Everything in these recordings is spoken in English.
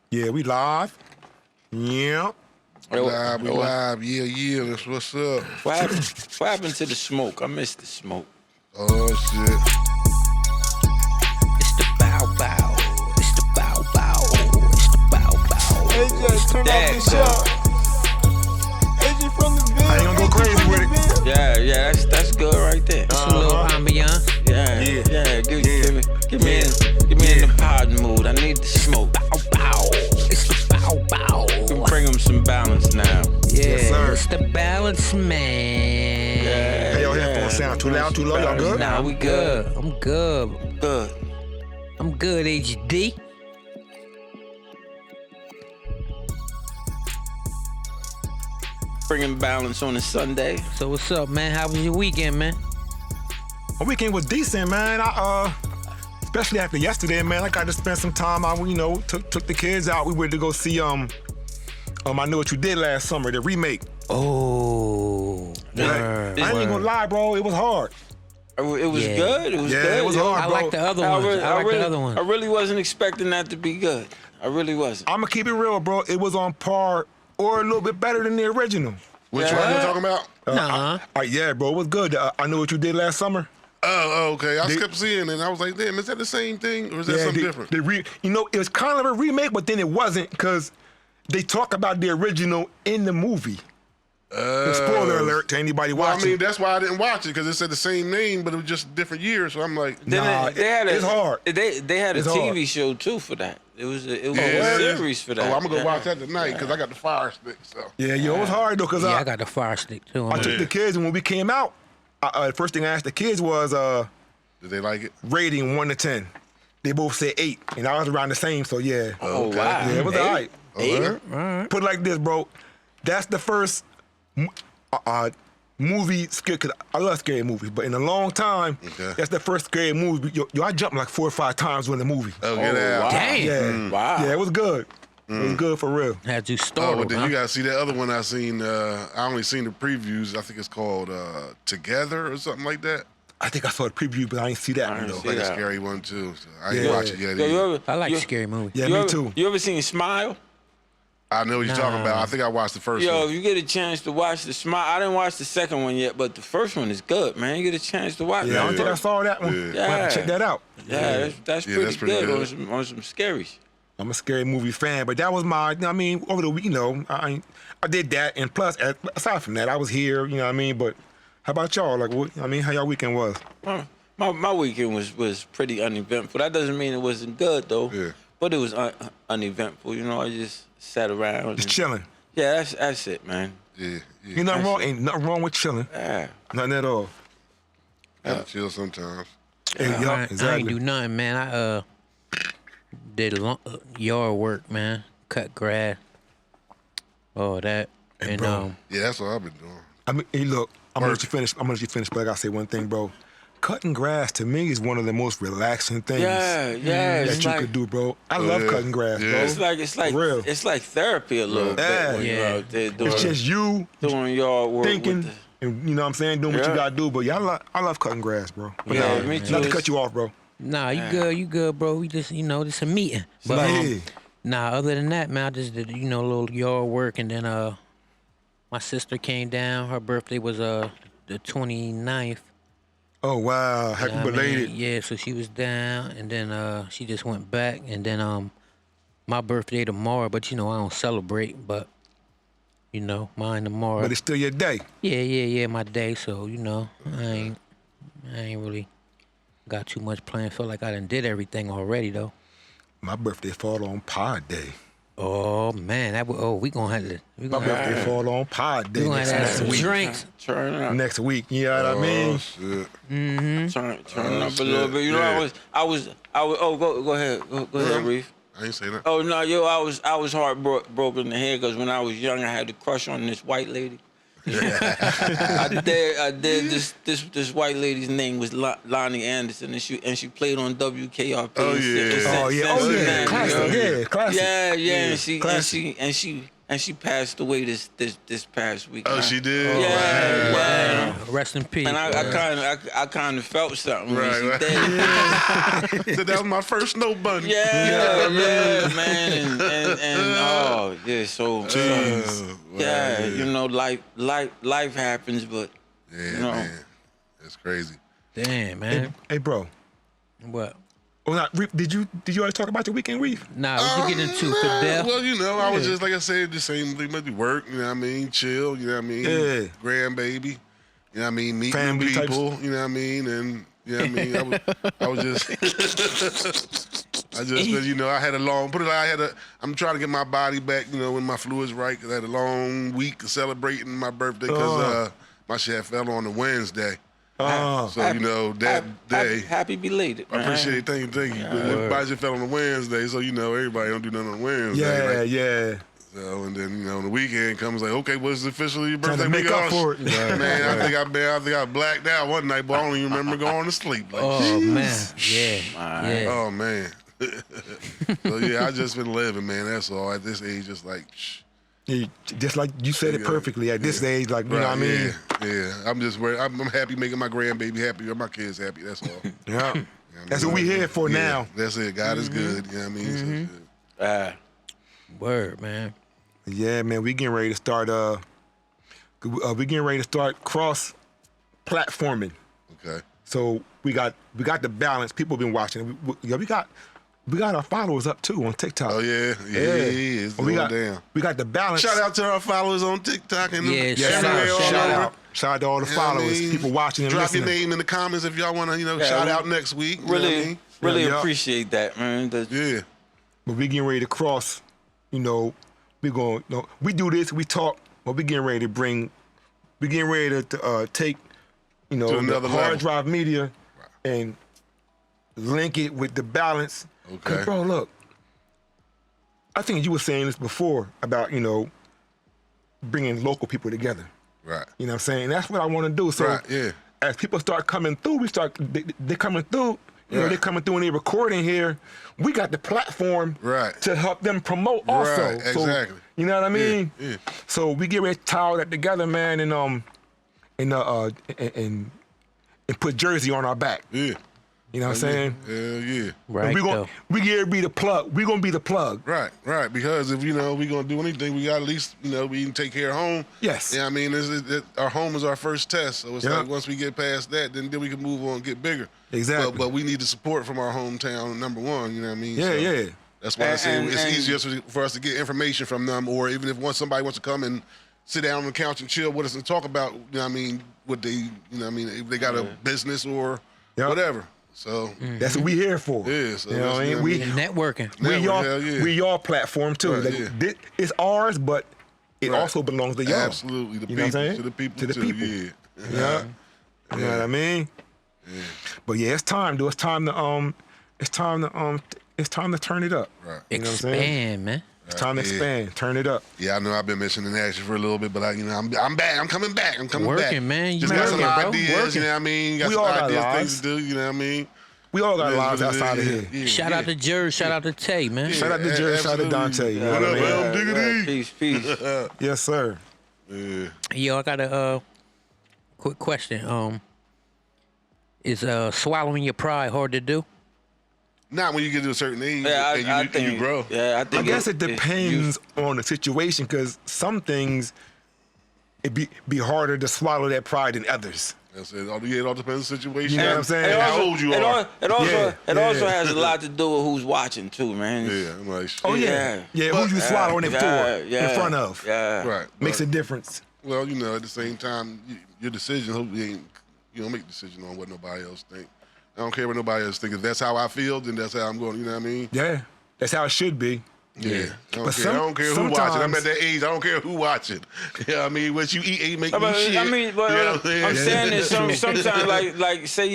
Yeah, we live. Yeah. We live. Yeah. That's what's up. What happened to the smoke? I missed the smoke. Oh, shit. It's the bow bow. It's the bow bow. It's the bow bow. AJ, turn that bitch up. AJ from the Ville. I ain't gonna go crazy with it. Yeah, that's good right there. It's a little ambiance. Yeah. Give me in the pod mood. I need the smoke. Bow bow. It's the bow bow. Bring him some balance now. Yeah, sir. it's the balance, man. Yeah. Hey, your headphones sound too loud, too low. Y'all good? Nah, we good. I'm good. Good. I'm good, HD. Bringing balance on a Sunday. So what's up, man? How was your weekend, man? My weekend was decent, man. Especially after yesterday, man. I got to spend some time. I took the kids out. We went to go see I Know What You Did Last summer, the remake. Oh, I ain't even gonna lie, bro. It was hard. It was Yeah. good. It was Yeah, good. it was hard, I bro. like the other ones. I like the other ones. I really wasn't expecting that to be good. I really wasn't. I'm gonna keep it real, bro. It was on par or a little bit better than the original. Which Yeah. one you talking about? Nah. Yeah, bro. It was good. I Know What You Did Last summer. Oh, okay. I They- kept seeing it, and I was like, damn, is that the same thing, or is that something different? It was kind of a remake, but then it wasn't because they talk about the original in the movie. Spoiler alert to anybody Well, I watching. mean, that's why I didn't watch it, because it said the same name, but it was just different years, so I'm like, Nah, it's hard. They had a It's TV hard. show too for that. It was a Yeah. series for that. oh, I'm going to Yeah. watch that tonight, because I got the Fire Stick, so. Yeah, it was hard though because Yeah, I got the fire stick too. I took the kids and when we came out, the first thing I asked the kids was Did they like it? rating 1 to 10. They both said 8, and I was around the same. So yeah, Oh, Okay. wow. yeah, it was Eight? alright. Okay. Put it like this, bro. That's the first movie scary. Cause I love scary movies, but in a long time, Okay. that's the first scary movie. Yo, I jumped like 4 or 5 times during the movie. Oh, get Oh, out. wow. Damn. Yeah, Wow. yeah, it was good. It was good for real. Had you Oh, startled, but then huh? you gotta see that other one I seen. I only seen the previews. I think it's called Together or something like that. I think I saw the preview, but I didn't see that one didn't though. see Like a that. scary one too. So I ain't Yeah. watch it yet. Yo, either. you I like you, scary movies. Yeah, you me ever, too. You ever seen Smile? I know what you're talking about. I think I watched the first Yo, one. if you get a chance to watch the Smile, I didn't watch the second one yet, but the first one is good, man. You get a chance to watch it. Yeah, I don't think I saw that one. Yeah. We'll have to check that out. Yeah, that's Yeah, pretty, that's pretty good, good. on some scaries. I'm a scary movie fan, but that was over the week, I did that, and plus, aside from that, I was here, you know what I mean. But how about y'all? Like, how y'all weekend was? My weekend was pretty uneventful. That doesn't mean it wasn't good though. Yeah. But it was uneventful. You know, I just sat around. Just and- chilling. Yeah, that's it, man. Yeah. Ain't nothing wrong. Ain't nothing wrong with chilling. Yeah. Nothing at all. Gotta chill sometimes. Hey, I y'all, ain't exactly. do nothing, man. I did yard work, man. Cut grass, all that, and bro. Yeah, that's what I've been doing. I mean, hey, look, I'm gonna let you finish. But I gotta say one thing, bro. Cutting grass to me is one of the most relaxing things Yeah. that It's you like could do, bro. I love yeah. cutting grass, Yeah. bro. it's like For real. it's like therapy a little Yeah. bit when you're out there It's just you doing yard work. thinking, With and you know what I'm saying, doing what you Yeah. gotta do. But yeah, I love cutting grass, bro. But Yeah, me too. Not to cut you off, bro. nah, you good, bro. We just, just a meeting. But Yeah. nah, other than that, man, I just did, a little yard work, and then my sister came down. Her birthday was the 29th. Oh wow, happy I mean, belated. yeah, so she was down, and then she just went back, and then my birthday tomorrow, but I don't celebrate, but mine tomorrow. But it's still your day. Yeah, my day. So I ain't really got too much planned. Feel like I done did everything already though. My birthday fall on Pod Day. Oh man, we gonna have to. We My gonna have, birthday fall on Pod Day we gonna have to have next some week. drinks. Turn up. Next week, you know what I mean? Oh, shit. Turn up a little bit. You know, Yeah. I was. Oh, go ahead. Go ahead, Reef. I ain't say that. Oh no, yo, I was heartbroken in the head because when I was young, I had a crush on this white lady. I did this white lady's name was Lonnie Anderson, and she played on WKRP. Oh, yeah. Oh yeah, classic, yeah, classic. Yeah, and she classic. and she and she passed away this past week. Oh, man. she did. Yeah. Rest in peace. And I kind of felt something when Right, she right. did. So that was my first snow bunny. Yeah, man, and oh yeah, so yeah, you know, life happens, but Yeah, you know, man. It's crazy. Damn, man. Hey, bro. What? Oh, not, did you already talk about your weekend reef? Nah, what you get into Fidel? Well, you know, I was just, like I said, the same thing, maybe work, you know what I mean, chill, you know what I mean, Yeah. grandbaby, you know what I mean, meet Family new types. people, you know what I mean, and, you know what I mean, I was just, you know, I had a long, I'm trying to get my body back, you know, when my fluid's right, because I had a long week of celebrating my birthday, because my shit fell on a Wednesday. Oh. So, you know, that day. happy belated. I appreciate it. Thank you. Everybody just fell on a Wednesday, so, you know, everybody don't do nothing on Wednesday. Yeah. So, and then, you know, the weekend comes like, okay, what's officially your Trying birthday to make weekend? up for it. Man, I think I blacked out one night, but I don't even remember going to sleep. Like, Oh jeez. man, yeah. Oh, man. So, yeah, I just been living, man. That's all. At this age, just like, shh. Yeah, just like you said it perfectly. At this age, like, you know what I mean? Yeah. I'm just worried. I'm happy making my grandbaby happy or my kids happy. That's all. Yeah. That's what we here for now. That's it. God is good. You know what I mean? So, Word, man. Yeah, man, we getting ready to start. We getting ready to start cross platforming. okay. So we got the balance. People been watching. We got our followers up too on TikTok. Oh, yeah. It's we going got down. we got the balance. Shout out to our followers on TikTok and Yeah, everywhere all shout over. out. Shout out to all the You know what I followers, mean? people watching and Drop listening. your name in the comments if y'all want to, shout out next week. You know what I mean? Really Yeah. appreciate that, man. Yeah. But we getting ready to cross. We do this, we talk, but we getting ready to take, To the another hard level. drive media and link it with the balance. Okay. 'Cause, bro, look, I think you were saying this before about, bringing local people together. Right. You know what I'm saying? And that's what I want to do. So Right, yeah. as people start coming through, they're coming through. Right. They're coming through and they're recording here. We got the platform Right. to help them promote also. Right, So, exactly. you know what I mean? Yeah. So we get ready to tie all that together, man, and put Jersey on our back. Yeah. You know what I'm saying? Hell yeah. Right. We get to be the plug. We gonna be the plug. Right. Because if, we going to do anything, we got at least, we can take care of home. Yes. Yeah, I mean, our home is our first test. So it's Yeah. like once we get past that, then we can move on and get bigger. Exactly. But we need the support from our hometown, number one, you know what I mean? Yeah, So yeah. That's why I say And- it's and- easier for us to get information from them, or even if somebody wants to come and sit down on the couch and chill with us and talk about, what they, if they got a business or Yeah. whatever. So, That's what we here for. Yeah, so you know what I that's- mean? yeah, We Networking. Hell yeah. we y'all platform too. Right, Like, yeah. it's ours, but it Right. also belongs to y'all. absolutely, You know what I'm saying? to the people, To the too, people. yeah. Yeah. You know what I mean? Yeah. But yeah, it's time, dude. It's time to turn it up. Right. You know what I'm saying? Expand, man. It's time to Yeah. expand. Turn it up. Yeah, I know I've been missing in action for a little bit, but I'm back. I'm coming back. I'm coming back. Working, man. You Just got some working, bro. ideas, Working. you know what I mean? Got We some all got ideas, lives. things to do, you know what I mean? We all got It is lives what it outside of is, here. yeah, Shout out to Jerry. Shout out to Tay, man. Shout out to Jerry, shout out to absolutely. Dante, you know What what I up, mean? Elm Diggity? Peace. Yes, sir. Yeah. Yo, I got a quick question. Is swallowing your pride hard to do? Not when you get to a certain age Yeah, and I you think grow. Yeah, I I think guess it depends on the situation, because some things it be harder to swallow that pride than others. That's it. It all depends on the situation. You know what I'm saying? And how old you are. It also Yeah. has a lot to do with who's watching too, man. Yeah, I'm like, Oh Yeah. yeah, who you swallowing it for in front of Yeah. right. makes but, a difference. Well, at the same time, your decision, hopefully you don't make a decision on what nobody else think. I don't care what nobody else think. If that's how I feel, then that's how I'm going. You know what I mean? Yeah, that's how it should be. Yeah. I But don't care who watching. I'm sometimes- at that age. I don't care who watching. Yeah, I mean, what you eat ain't make me But, shit. I mean, but, You know what I'm saying this sometimes, like say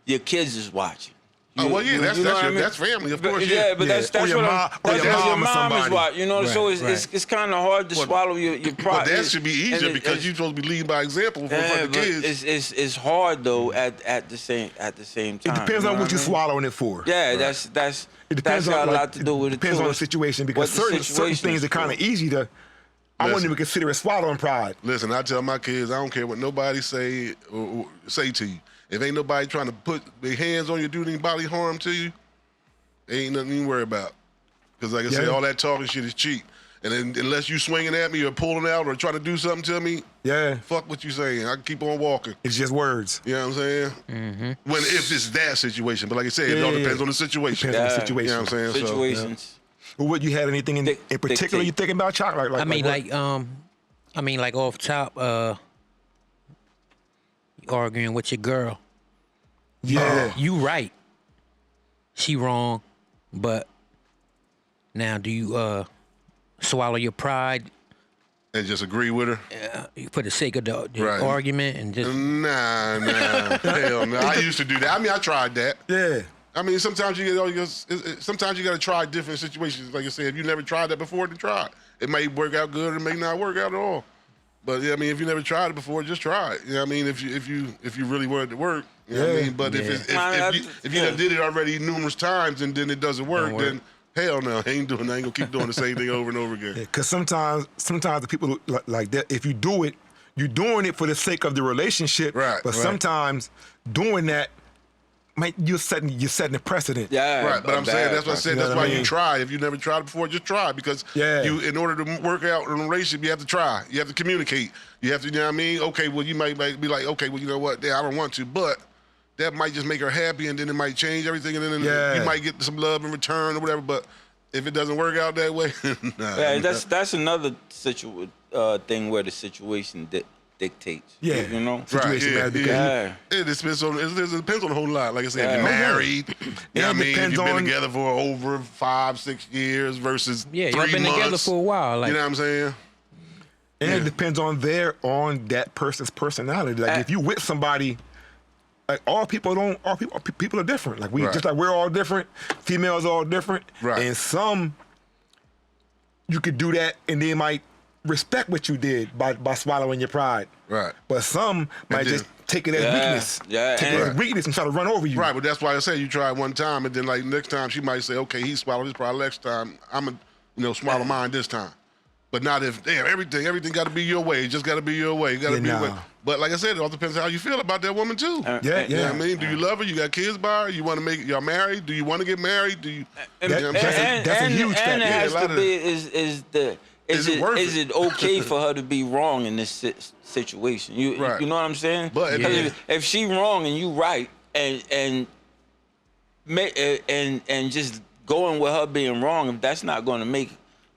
your kids is watching. Oh, well, yeah, you know what I mean? that's family, of But, course. yeah, but that's Or your what mom- I'm. or That's your what your mom or mom is somebody. what you know. So Right, it's kind of hard to swallow your pride. But that should be easier because you're supposed to be leading by example for Yeah, the but kids. it's hard though at the same It time. depends you on know what you're I mean? swallowing it for. Yeah, that's It depends got on a like, lot to do with it. depends too. on the situation because What the certain situation things is are kind of for. easy to. I wouldn't Listen. even consider it swallowing pride. Listen, I tell my kids, I don't care what nobody say or say to you. If ain't nobody trying to put their hands on you, do any bodily harm to you, ain't nothing you worry about. Because like I say, Yeah. all that talking shit is cheap. And then, unless you swinging at me or pulling out or trying to do something to me, Yeah, fuck what you saying. I can keep on walking. it's just words. You know what I'm saying? Mm-hmm. When if it's that situation, but like I said, it Yeah, all yeah, depends yeah. on the situation. Depends on the Yeah. situation. You know what I'm saying? Situations. So, Well, what you had anything in particular Dictate. you thinking about, Chuck? I mean, what? like off top, you arguing with your girl. Yeah. You right. She wrong, but now do you swallow your pride and just agree with her? for the sake of the Right. argument and just Nah, hell no. I used to do that. I mean, I tried that. Yeah. I mean, sometimes you sometimes you got to try different situations. Like I said, if you never tried that before, then try it. It may work out good, or it may not work out at all. But yeah, I mean, if you never tried it before, just try it. You know what I mean? If you really want it to work, you know what I Yeah. mean? But Yeah. if you done did it already numerous times and then it doesn't work, then hell no, I ain't gonna keep doing the same thing over and over again. Because sometimes the people like that, if you do it, you're doing it for the sake of the relationship. Right, But right. sometimes doing that, you're setting a precedent. Yeah, Right, but I'm saying that's what I said. You know That's what why I you mean? try. If you never tried it before, just try because Yeah. in order to work out in a relationship, you have to try. You have to communicate. You have to, you know what I mean? Okay, well, you might be like, okay, well, you know what? Yeah, I don't want to, but that might just make her happy, and then it might change everything, and then Yeah. you might get some love in return or whatever. But if it doesn't work out that way, nah. Yeah, that's another thing where the situation dictates. Yeah. You know. Situation matters because Yeah. It depends on a whole lot. Like I said, if Yeah. you're married, you know what I mean? If depends you've been on- together for over 5-6 years versus 3 y'all been together months, for a while. Like you know what I'm saying? And Yeah. it depends on that person's personality. Like if you with somebody, like people are different. Like Right. just like we're all different, females are all different. Right. And some you could do that and they might respect what you did by swallowing your pride. Right. But some might then- just take it as Yeah. weakness. Yeah, Take it and- as weakness and try to run over you. Right, but that's why I say you try it one time, and then like next time she might say, okay, he swallowed his pride. Next time I'm gonna swallow mine this time. But not if everything got to be your way. It just got to be your way. It got to Yeah, be your way. nah. But like I said, it all depends on how you feel about that woman too. Yeah, You know yeah. what I mean? Do you love her? You got kids by her? You want to make y'all married? Do you want to get married? Do you? And, That- you know what I'm saying? that's a huge and factor. it Yeah, has a lot to of- be is it worth is it? it okay for her to be wrong in this situation? Right. You know what I'm saying? But- because Yeah. if she wrong and you right and just going with her being wrong, if that's not going to make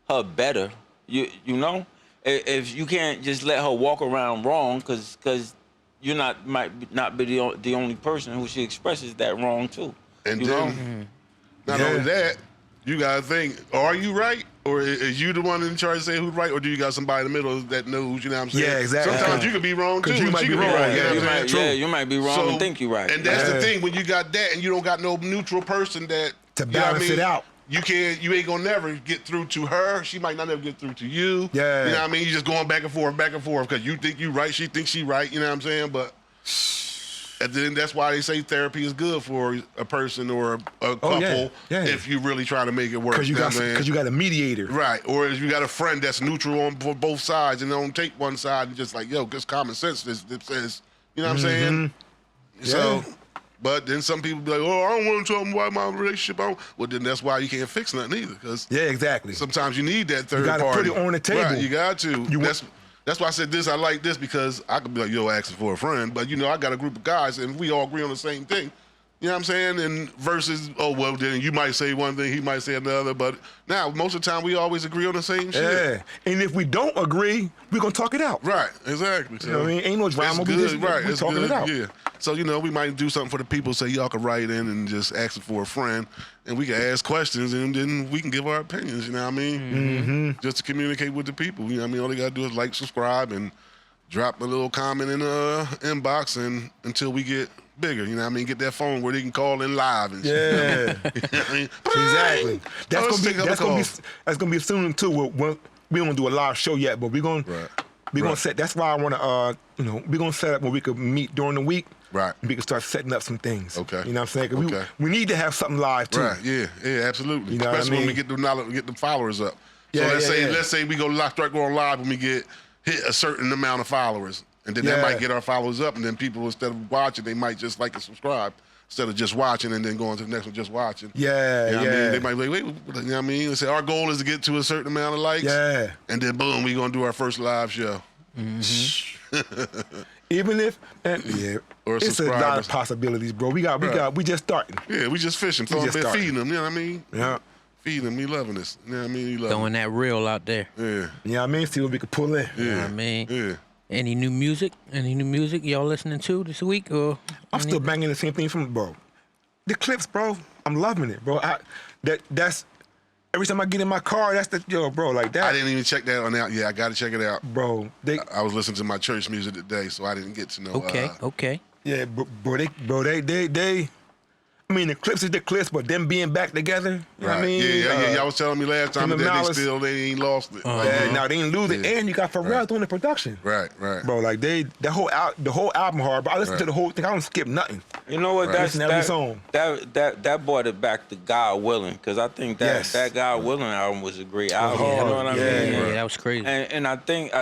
her better, you know, if you can't just let her walk around wrong because you might not be the only person who she expresses that wrong to. And you then, not Yeah. only that, you gotta think: are you right, or is you the one in charge to say who's right, or do you got somebody in the middle that knows? You know what I'm saying? Yeah, exactly. Sometimes you could be wrong too. 'Cause you and might she be could wrong. right. Yeah, You know what you I'm might, saying? True. yeah, you might be wrong and think you're right. And that's Yeah. the thing when you got that and you don't got no neutral person that To you know what balance I mean? it out. You ain't gonna never get through to her. She might not ever get through to you. Yeah. You know what I mean? You just going back and forth because you think you right, she thinks she right. You know what I'm saying? But and then that's why they say therapy is good for a person or a couple Yeah. if you really try to make it work. Because you know what I'm saying? got a mediator. Right, or if you got a friend that's neutral on for both sides and don't take one side and just like, yo, just common sense that says, you know what I'm saying? So, but then some people be like, oh, I don't want to talk about my relationship. Well, then that's why you can't fix nothing either, because Yeah, exactly. sometimes you need that third gotta party. put it on the table. Right, you got to. You That's why I said this. I like this because I could be like, yo, asking for a friend, but I got a group of guys and we all agree on the same thing. You know what I'm saying? And versus, oh, well, then you might say one thing, he might say another, but now most of the time we always agree on the same shit. Yeah. And if we don't agree, we're going to talk it out. Right, exactly. So You know what I mean? Ain't no drama. it's We good, just- right? we It's talking good, it out. yeah. So we might do something for the people, so y'all can write in and just ask for a friend, and we can ask questions, and then we can give our opinions. You know what I mean? Mm-hmm. Just to communicate with the people. You know what I mean? All they gotta do is like, subscribe, and drop a little comment in the inbox, and until we get bigger. You know what I mean? Get that phone where they can call in live and shit. Yeah. You know what I mean? Exactly. Let's take other calls. That's gonna be soon too. We don't do a live show yet, but we're gonna Right. set. That's why I want to we're gonna set up where we could meet during the week. Right. And we can start setting up some things. Okay. You know what I'm saying? 'Cause Okay. we need to have something live too. Right, yeah, absolutely. You know what I Especially when we mean? get the followers up. So Yeah, let's say we start going live when we hit a certain amount of followers. And then that Yeah. might get our followers up, and then people, instead of watching, they might just like and subscribe instead of just watching and then going to the next one just watching. Yeah, You know what I yeah. mean? They might be like, wait, you know what I mean? They say our goal is to get to a certain amount of likes. Yeah. And then boom, we're gonna do our first live show. Even if Or it's a lot subscribers. of possibilities, bro. We just starting. Yeah, we just fishing. We just starting. Feeding them, you know what I mean? Yeah. Feeding them, we loving this. You know what I mean? We loving Throwing that reel out there. it. Yeah. You know what I mean? See what we could pull in. Yeah. You know what I mean? Yeah. Any new music? Any new music y'all listening to this week? Or I'm still banging the same thing from bro. The clips, bro. I'm loving it, bro. That's every time I get in my car, that's bro, like that. I didn't even check that one out. Yeah, I got to check it out. Bro, I was listening to my church music today, so I didn't get to know. okay. yeah, bro, they. I mean, the clips is the clips, but them being back together, you know what I mean? Yeah. Y'all was telling me last time him that and Malice. they ain't lost it. Yeah, now they ain't lose it, Yeah. and you got Pharrell doing the production. Right. Bro, like the whole album hard, but I listen to the whole thing. I don't skip nothing. You know what? Listen to every song. That brought it back to God Willing, because I think that God Willing album was a great album. You know what I mean? Yeah, that was crazy. And I think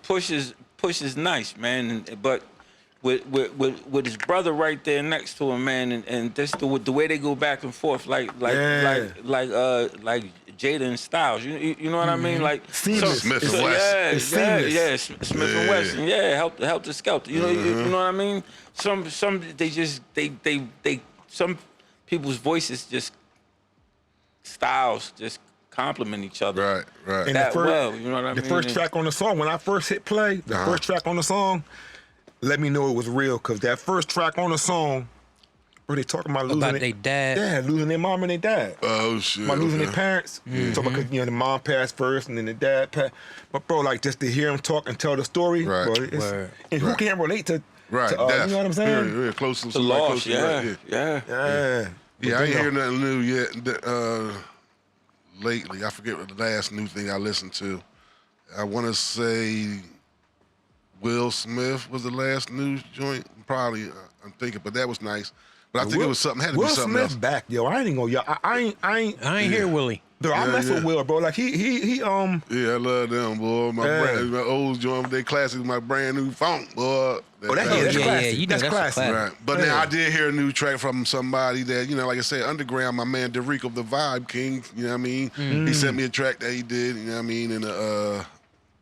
Push is nice, man. But with his brother right there next to him, man, and just the way they go back and forth, like Jada and Styles. You know what I mean? Like Seamless. Smith and Wesson. It's seamless. Smith and Wesson. Yeah, help Skelter. You know what I mean? Some people's voices just styles just complement each other. Right. And You know what I mean? The first track on the song, when I first hit play, first track on the song, let me know it was real, because that first track on the song, where they talking about losing their dad. Yeah, losing their mom and their dad. Oh shit. About losing okay. their parents. Talking about, the mom passed first and then the dad passed. But bro, like just to hear him talk and tell the story, Right. bro, and who can't relate to, Right. to you know what I'm saying? Yeah, close to The somebody loss, close to you, yeah. right, Yeah. Yeah, I ain't hear nothing new yet. Lately, I forget what the last new thing I listened to. I want to say Will Smith was the last new joint. Probably, I'm thinking, but that was nice. But I think it was something. Had to Will be something Smith else. back, yo. I ain't gonna, yo. I ain't hear Willie. Bro, I mess with Will, bro. Like he Yeah, I love them, boy. My old joint, they classics, my brand new funk, boy. Oh, that's yeah, classic. you know That's that's a classic. classic. Right. But now I did hear a new track from somebody that, like I said, underground, my man Derico the Vibe King, you know what I mean? He sent me a track that he did, you know what I mean, and a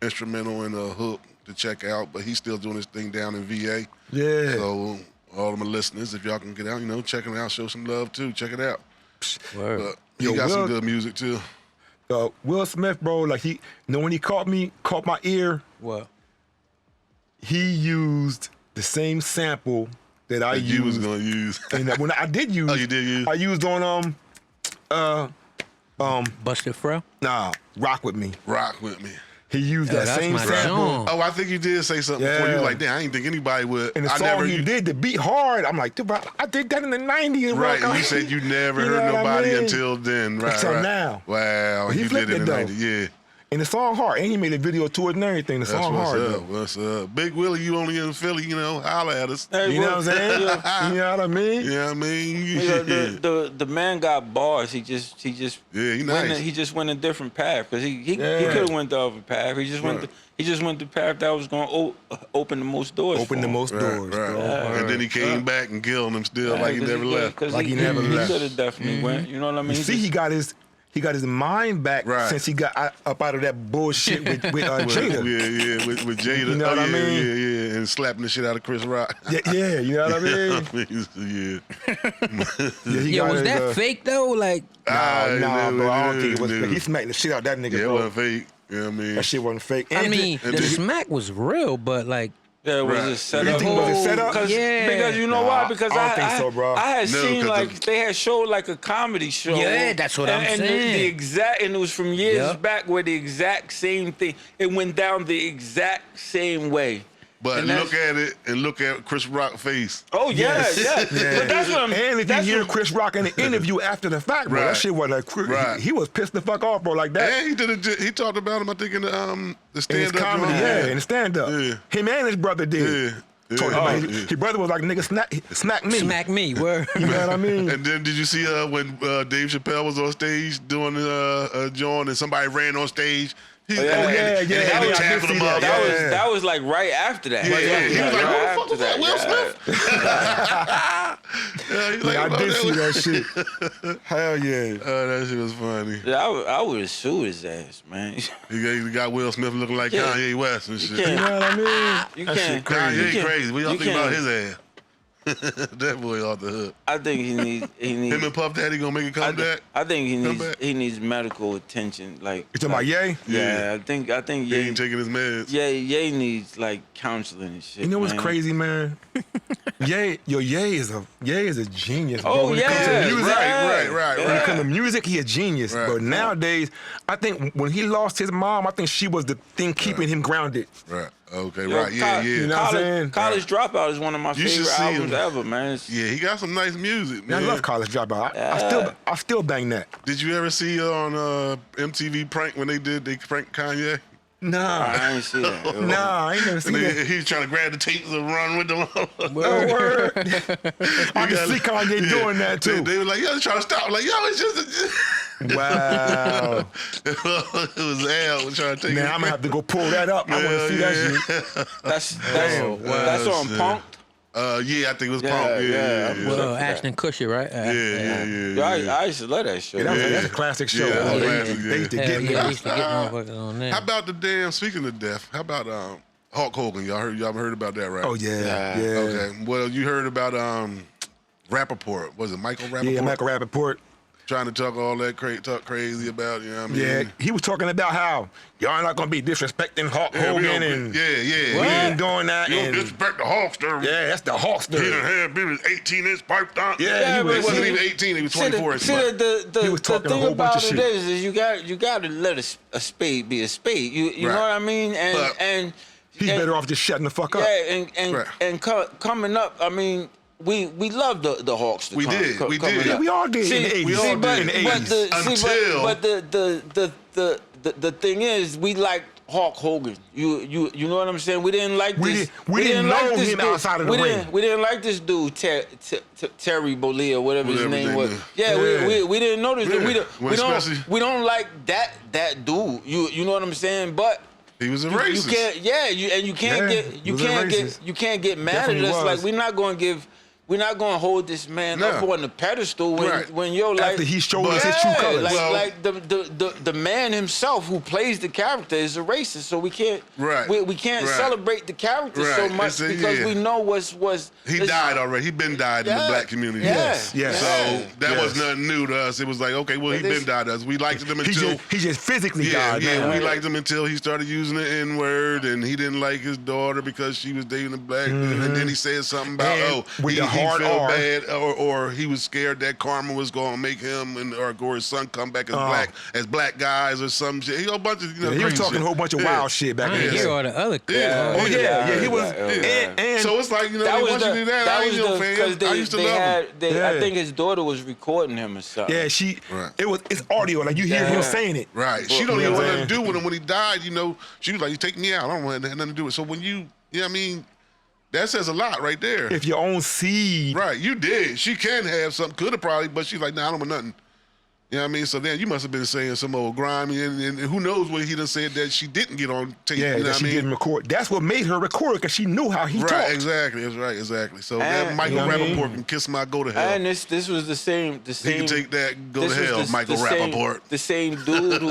instrumental and a hook to check out, but he's still doing his thing down in VA. Yeah. So all of my listeners, if y'all can get out, check it out, show some love too, check it out. Word. But he Yo, got some Will- good music too. Will Smith, bro, like when he caught my ear, What? he used the same sample that I That you was used. gonna use. And when I did use, Oh, you did use? I used on Busted Fro? Rock With Me. Rock with me. He used that that's same my sample. song. Oh, I think you did say something before. You Yeah. were like, damn, I didn't think anybody would. And the I song never he did, the beat hard. I'm like, dude, bro, I did that in the 90s. Right, bro. you said you never You know heard what I nobody mean? until then. Right, Until right. now. Wow, He you flipped did it in it, the though. 90s. Yeah. And the song hard. And he made a video to it and everything. The That's song what's hard. up. though. What's up? Big Willie, you only in Philly, holla at us. Hey, You know what I'm saying? You know what I mean? You know what I mean? Yeah, the man got bars. He just Yeah, he went nice. he just went a different path, because he Yeah. could have went the other path. He just went the path that was gonna open the most doors. Open for the him. most doors, Right. bro. And then he came back and killed him still like he never left. Because Like he never left. He could have definitely went. You know what I mean? You see, he got his mind back Right. since he got up out of that bullshit with Jada. Yeah, with Jada. You know what I mean? Yeah, and slapping the shit out of Chris Rock. Yeah, you know what I mean? Yeah. Yeah, he Yo, got was his, that fake though? Like, Nah, bro, I don't think it was fake. He smacked the shit out that nigga, Yeah, it bro. wasn't fake. You know what I mean? That shit wasn't fake. I And mean, and the then- smack was real, but like, Yeah, it was Right. a setup. You think it was a setup? Because you know Nah, why? Because I don't think so, bro. I had No, seen 'cause like they had showed like a comedy show. Yeah, that's what I'm and saying. The exact, and it was from years Yep. back where the exact same thing. It went down the exact same way. But And look at it and look at Chris Rock's face. Oh yeah, yeah. But that's what I'm. And if you hear Chris Rock in the interview after the fact, bro, that Right. shit was like, Right. he was pissed the fuck off, bro, like that. And he talked about him, I think, in the In his stand-up comedy, drama. in the stand-up. Yeah. Him and his brother did. Yeah. Talking Yeah. about his brother was like, nigga, smack me. Smack me, word. You know what I mean? And then did you see when Dave Chappelle was on stage doing John and somebody ran on stage? He, Oh, yeah. Yeah, and yeah, he I did tackled see him up. that. That Yeah. was like right after that. Yeah, yeah. He was like, right who the fuck after was that? Will Smith? Yeah, he's like, I "Oh, did that see was-" that shit. Hell yeah. Oh, that shit was funny. Yeah, I would have sued his ass, man. He got Will Smith looking like Yeah. Kanye West and shit. can't- You know what I mean? You That can't. shit crazy. You Kanye can't- crazy. What y'all you think about can't- his ass? That boy off the hook. I think he needs. Him and Puff Daddy gonna make it come back? I think Come back? he needs medical attention. Like You talking about Ye? Yeah, I think He Ye ain't taking his meds. Ye needs like counseling and shit. You know what's man. crazy, man? Ye is a genius. Bro. Oh When it comes to yeah, music, Right. When it comes to music, he a genius. Right. But nowadays, I think when he lost his mom, I think she was the thing keeping him grounded. Right. Okay, Yo, right. Yeah, yeah. You know what I'm saying? College Dropout is one of my You should favorite see albums him. ever, man. Yeah, he got some nice music, Man, man. I love College Dropout. I still bang that. Did you ever see on MTV Prank when they pranked Kanye? Nah, I ain't see that. Yo. nah, I ain't never seen And that. he was trying to grab the tapes and run with them. Oh, word. I can see Kanye doing that too. They were like, yo, they're trying to stop. I'm like, yo, it's just Wow. it was Al trying to take Man, it. I'm gonna have to go pull that up. I want to see that shit. That's on shit. Punk. Yeah, I think it was Yeah, Punk. yeah. Yeah. Well, Ashton Kutcher, right? Yo, I used to love that show. That's a classic show. Yeah, that's a They- classic, they used to yeah. get Hell me. yeah, they used to get motherfuckers on there. How about the damn, speaking of death, how about Hulk Hogan? Y'all heard about that, right? Oh yeah, yeah. Okay. Well, you heard about Rappaport. Was it Michael Rappaport? Yeah, Michael Rappaport. Trying to talk all that talk crazy about, you know what I mean? Yeah, he was talking about how y'all not gonna be disrespecting Hulk Yeah, we Hogan don't- and yeah. we ain't doing that. You don't And disrespect the Hulkster. yeah, that's the He done Hulkster. had his 18-inch pipe down. Yeah, he He was- wasn't even 18, he was 24 inch. See, the He was talking a thing whole bunch about of it shit. is you got to let a spade be a spade. You Right. know what I mean? But And He's better off just shutting the fuck up. Yeah, Right. and coming up, I mean, we loved the Hawks. We did. Coming Yeah, up. we all did in the See, 80s. we all but, did. in the but 80s. the thing is, we liked Hulk Hogan. You know what I'm saying? We didn't like We this. didn't like know this him dude. outside of the ring. We didn't like this dude, Terry Bollea, or whatever his Whatever name his was. name is. Yeah, Yeah. we didn't know this dude. Yeah. Well, especially- We don't like that dude. You know what I'm saying? But He was a you racist. can't, you can't Yeah, get he was a racist. you can't get mad Definitely at us. was. Like we're not gonna hold this man No. up on the pedestal Right. when you're like After he showed us But- his true colors. like Well- like the man himself who plays the character is a racist. So we can't Right. we can't Right. celebrate the character so Right. much It's a- because yeah. we know what's He it's- died already. He been died in the Yeah. black community. Yeah. Yes, yes. So that Yes. was nothing new to us. It was like, okay, well, he But been this- died to us. We liked him He until just physically died. yeah, man. we liked him until he started using the N-word, and he didn't like his daughter because she was dating a black dude, and then he said something about And with he the hard felt R. bad, or he was scared that karma was going to make him or his son come back as black guys or some shit. He a bunch of He was crazy talking shit. a whole bunch of Yeah. wild shit back I in didn't the hear day. all the other. Yeah. Oh yeah, he was. Yeah. And So it's like, you know, That was once you do that, I ain't no fan. because I used to they love him. had I Yeah. think his daughter was recording him or something. yeah, Right. it's audio, like you hear him Yeah. saying it. Right. She don't You know even what want I'm nothing to saying? do with him when he died. You know, she was like, "You take me out. I don't want nothing to do with it." So when you know what I mean, that says a lot right there. If your own seed, Right. You did. She can have something. Could have probably, but she's like, "Nah, I don't want nothing." You know what I mean? So then you must have been saying some old grimy, and who knows what he done said that she didn't get on tape. yeah, you know that what she I mean? didn't record. That's what made her record because she knew how he Right, talked. exactly. That's right, exactly. So that And- Michael you know what I mean? Rappaport can kiss my go to hell. And this was the same. He can take that and go to this was hell, the- Michael the same- Rappaport. The same dude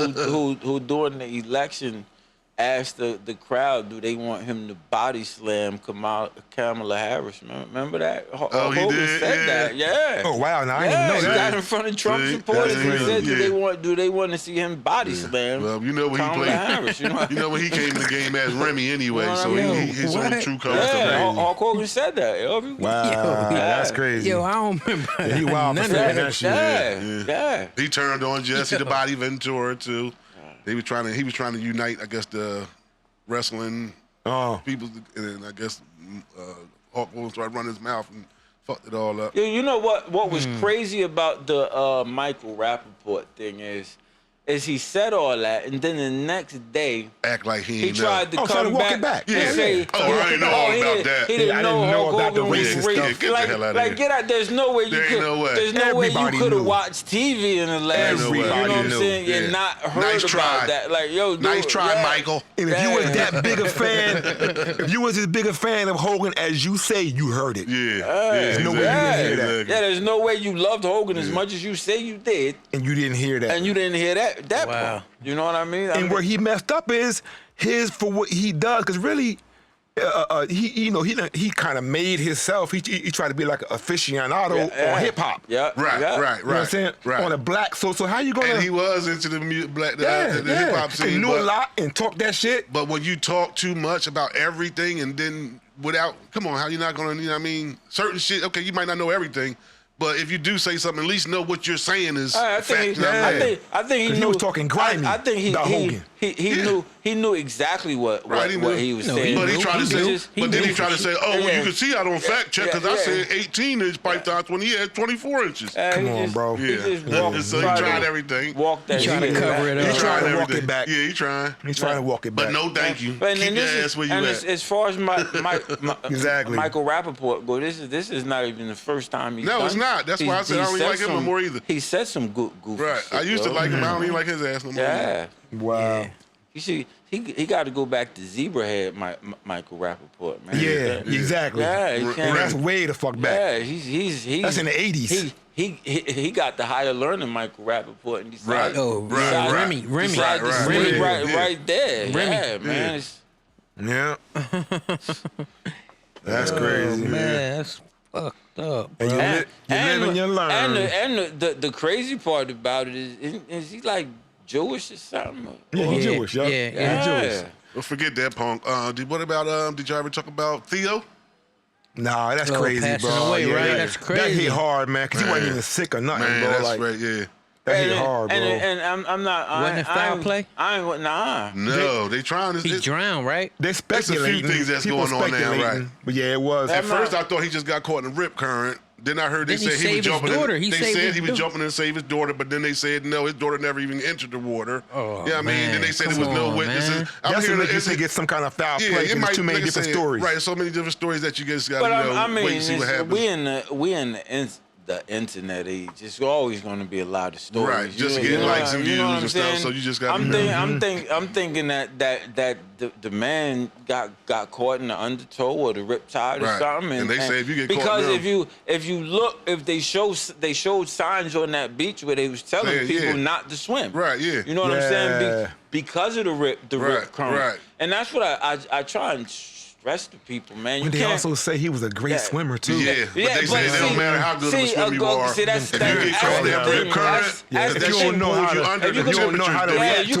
who during the election asked the crowd, do they want him to body slam Kamala Harris? Remember that? Oh, he Hogan did? said Yeah. that. Yeah. Oh wow, now I Yeah, didn't he even know got that. in front of Trump See, supporters that's and crazy. said, Yeah. do they want to see him body slam? Well, you know when he Kamala played. Harris, you know? When he came in the game as Remy anyway, You know what so I mean? his What? own true colors. Yeah, Hulk Hogan said that. Wow, that's crazy. Yo, I don't remember. Yeah, he wild for none of saying that. that shit. Yeah. He turned on Jesse the Body Ventura too. He was trying to unite, I guess, the wrestling Oh. People, and then I guess Hawk Williams started running his mouth and fucked it all up. You know what was crazy about the Michael Rappaport thing is he said all that, and then the next day Act like he he ain't tried to trying to come walk it back. and Yeah, say, yeah. Oh, I didn't know all he about didn't- that. He didn't I know didn't know Hulk about the Hogan was racist racist. stuff. Get the hell outta Like, here. get out. There's no way you There ain't could. no way. There's no way you Everybody could have knew. watched TV in the last. Everybody You know what I'm knew. saying? Yeah. And not heard Nice about try. that. Like, yo, dude, Nice try, yeah. Michael. And if you was Yeah. that big a fan, if you was as big a fan of Hogan as you say, you heard it. Yeah. There's no way you Yeah. didn't hear that. Yeah, there's no way you loved Hogan as much as you say you did, And you didn't hear that. and you didn't hear that Wow. part. You know what I mean? And where he messed up is his for what he does, because really, he kind of made himself. He tried to be like an aficionado on hip hop. Yeah, Right, yeah. right, You know what I'm saying? right. On a black. So how you gonna? And he was into the hip hop scene. And knew a lot and talked that shit. But when you talk too much about everything and then come on, how you not gonna, you know what I mean? Certain shit, okay, you might not know everything, but if you do say something, at least know what you're saying is I think fact. You know what I mean? I think he 'Cause knew. he was talking grimy I think about Hogan. he knew exactly what Right, what he was saying. But he tried to say, He then he knew. tried to say, oh, well, Yeah. you can see I don't fact check because I Yeah. said 18-inch pythons when he had 24 inches. Come He on, just- bro. He Yeah. just walked, So he tried everything. Walked that. He trying to shit cover back. it up. He's trying to walk everything. it back. Yeah, he trying. He's trying to walk it back. But no, thank you. But Keep then your this ass is, where you and at. as far as Exactly. Michael Rappaport go, this is not even the first time he's No, done it's not. That's why I said I don't he even like said him no some- more either. He said some goofy Right. shit, I used to yo. like him. I don't even like his ass no more. Yeah. Wow. He got to go back to Zebrahead, Michael Rappaport, man. Yeah, exactly. Yeah, he And can't. that's way the fuck back. Yeah, he's That's in the 80s. He got the higher learning Michael Rappaport and decided, Right. Oh, Right, Remy, right. Remy. decided to Right, swing right. Yeah. right there. Remy. Yeah, man. It's, Yeah. That's Oh, crazy. man, that's fucked up, bro. And you live and you learn. And the crazy part about it is he like Jewish or something? Yeah, he's Yeah, Jewish, yeah. yeah, He's Jewish. Well, forget that, punk. What about did y'all ever talk about Theo? Nah, that's Oh, crazy, passing bro. away, Yeah, right? that- That's That crazy. hit hard, man, because he wasn't Man. even sick or nothing, Man, bro. that's Like, right, yeah. that hit hard, bro. And I'm not. Wasn't it foul play? I ain't. Nah. No, they trying to. He drowned, right? They There's a few speculating. things that's People going on now, speculating, right? But yeah, it was. At That first, might- I thought he just got caught in a rip current. Then I heard they Didn't he said he was save his jumping. daughter? In, He they saved said his he was daughter. jumping in to save his daughter, but then they said no, his daughter never even entered the water. Oh, yeah, I mean, then they man, said there come was no on, witnesses. man. I'm That's hearing what make you it's- think it's some kind of foul yeah, play, it because might it's too many like I different said, stories. Right, so many different stories that you just got But to I mean, wait and see what happens. we in the internet age. It's always going to be a lot of stories. Right, just to get likes and you know views what I'm and stuff, saying? so you just gotta I'm know. I'm thinking that the man got caught in the undertow or the riptide or Right. something. And they say if you get caught because now- if you look, if they showed signs on that beach where they was telling Yeah, people yeah. not to swim. Right, yeah. You know what I'm saying? Yeah. Because of the Right, rip current. right. And that's what I try and stress to people, man. You But they can't. also say he was a great Yeah. swimmer, too. Yeah, but they say it don't matter how good of a swimmer you are. See, that's If you get caught in that rip current, Yeah, that's if the you thing. don't know how to, under if the you don't know how to temperature, Yeah, react you to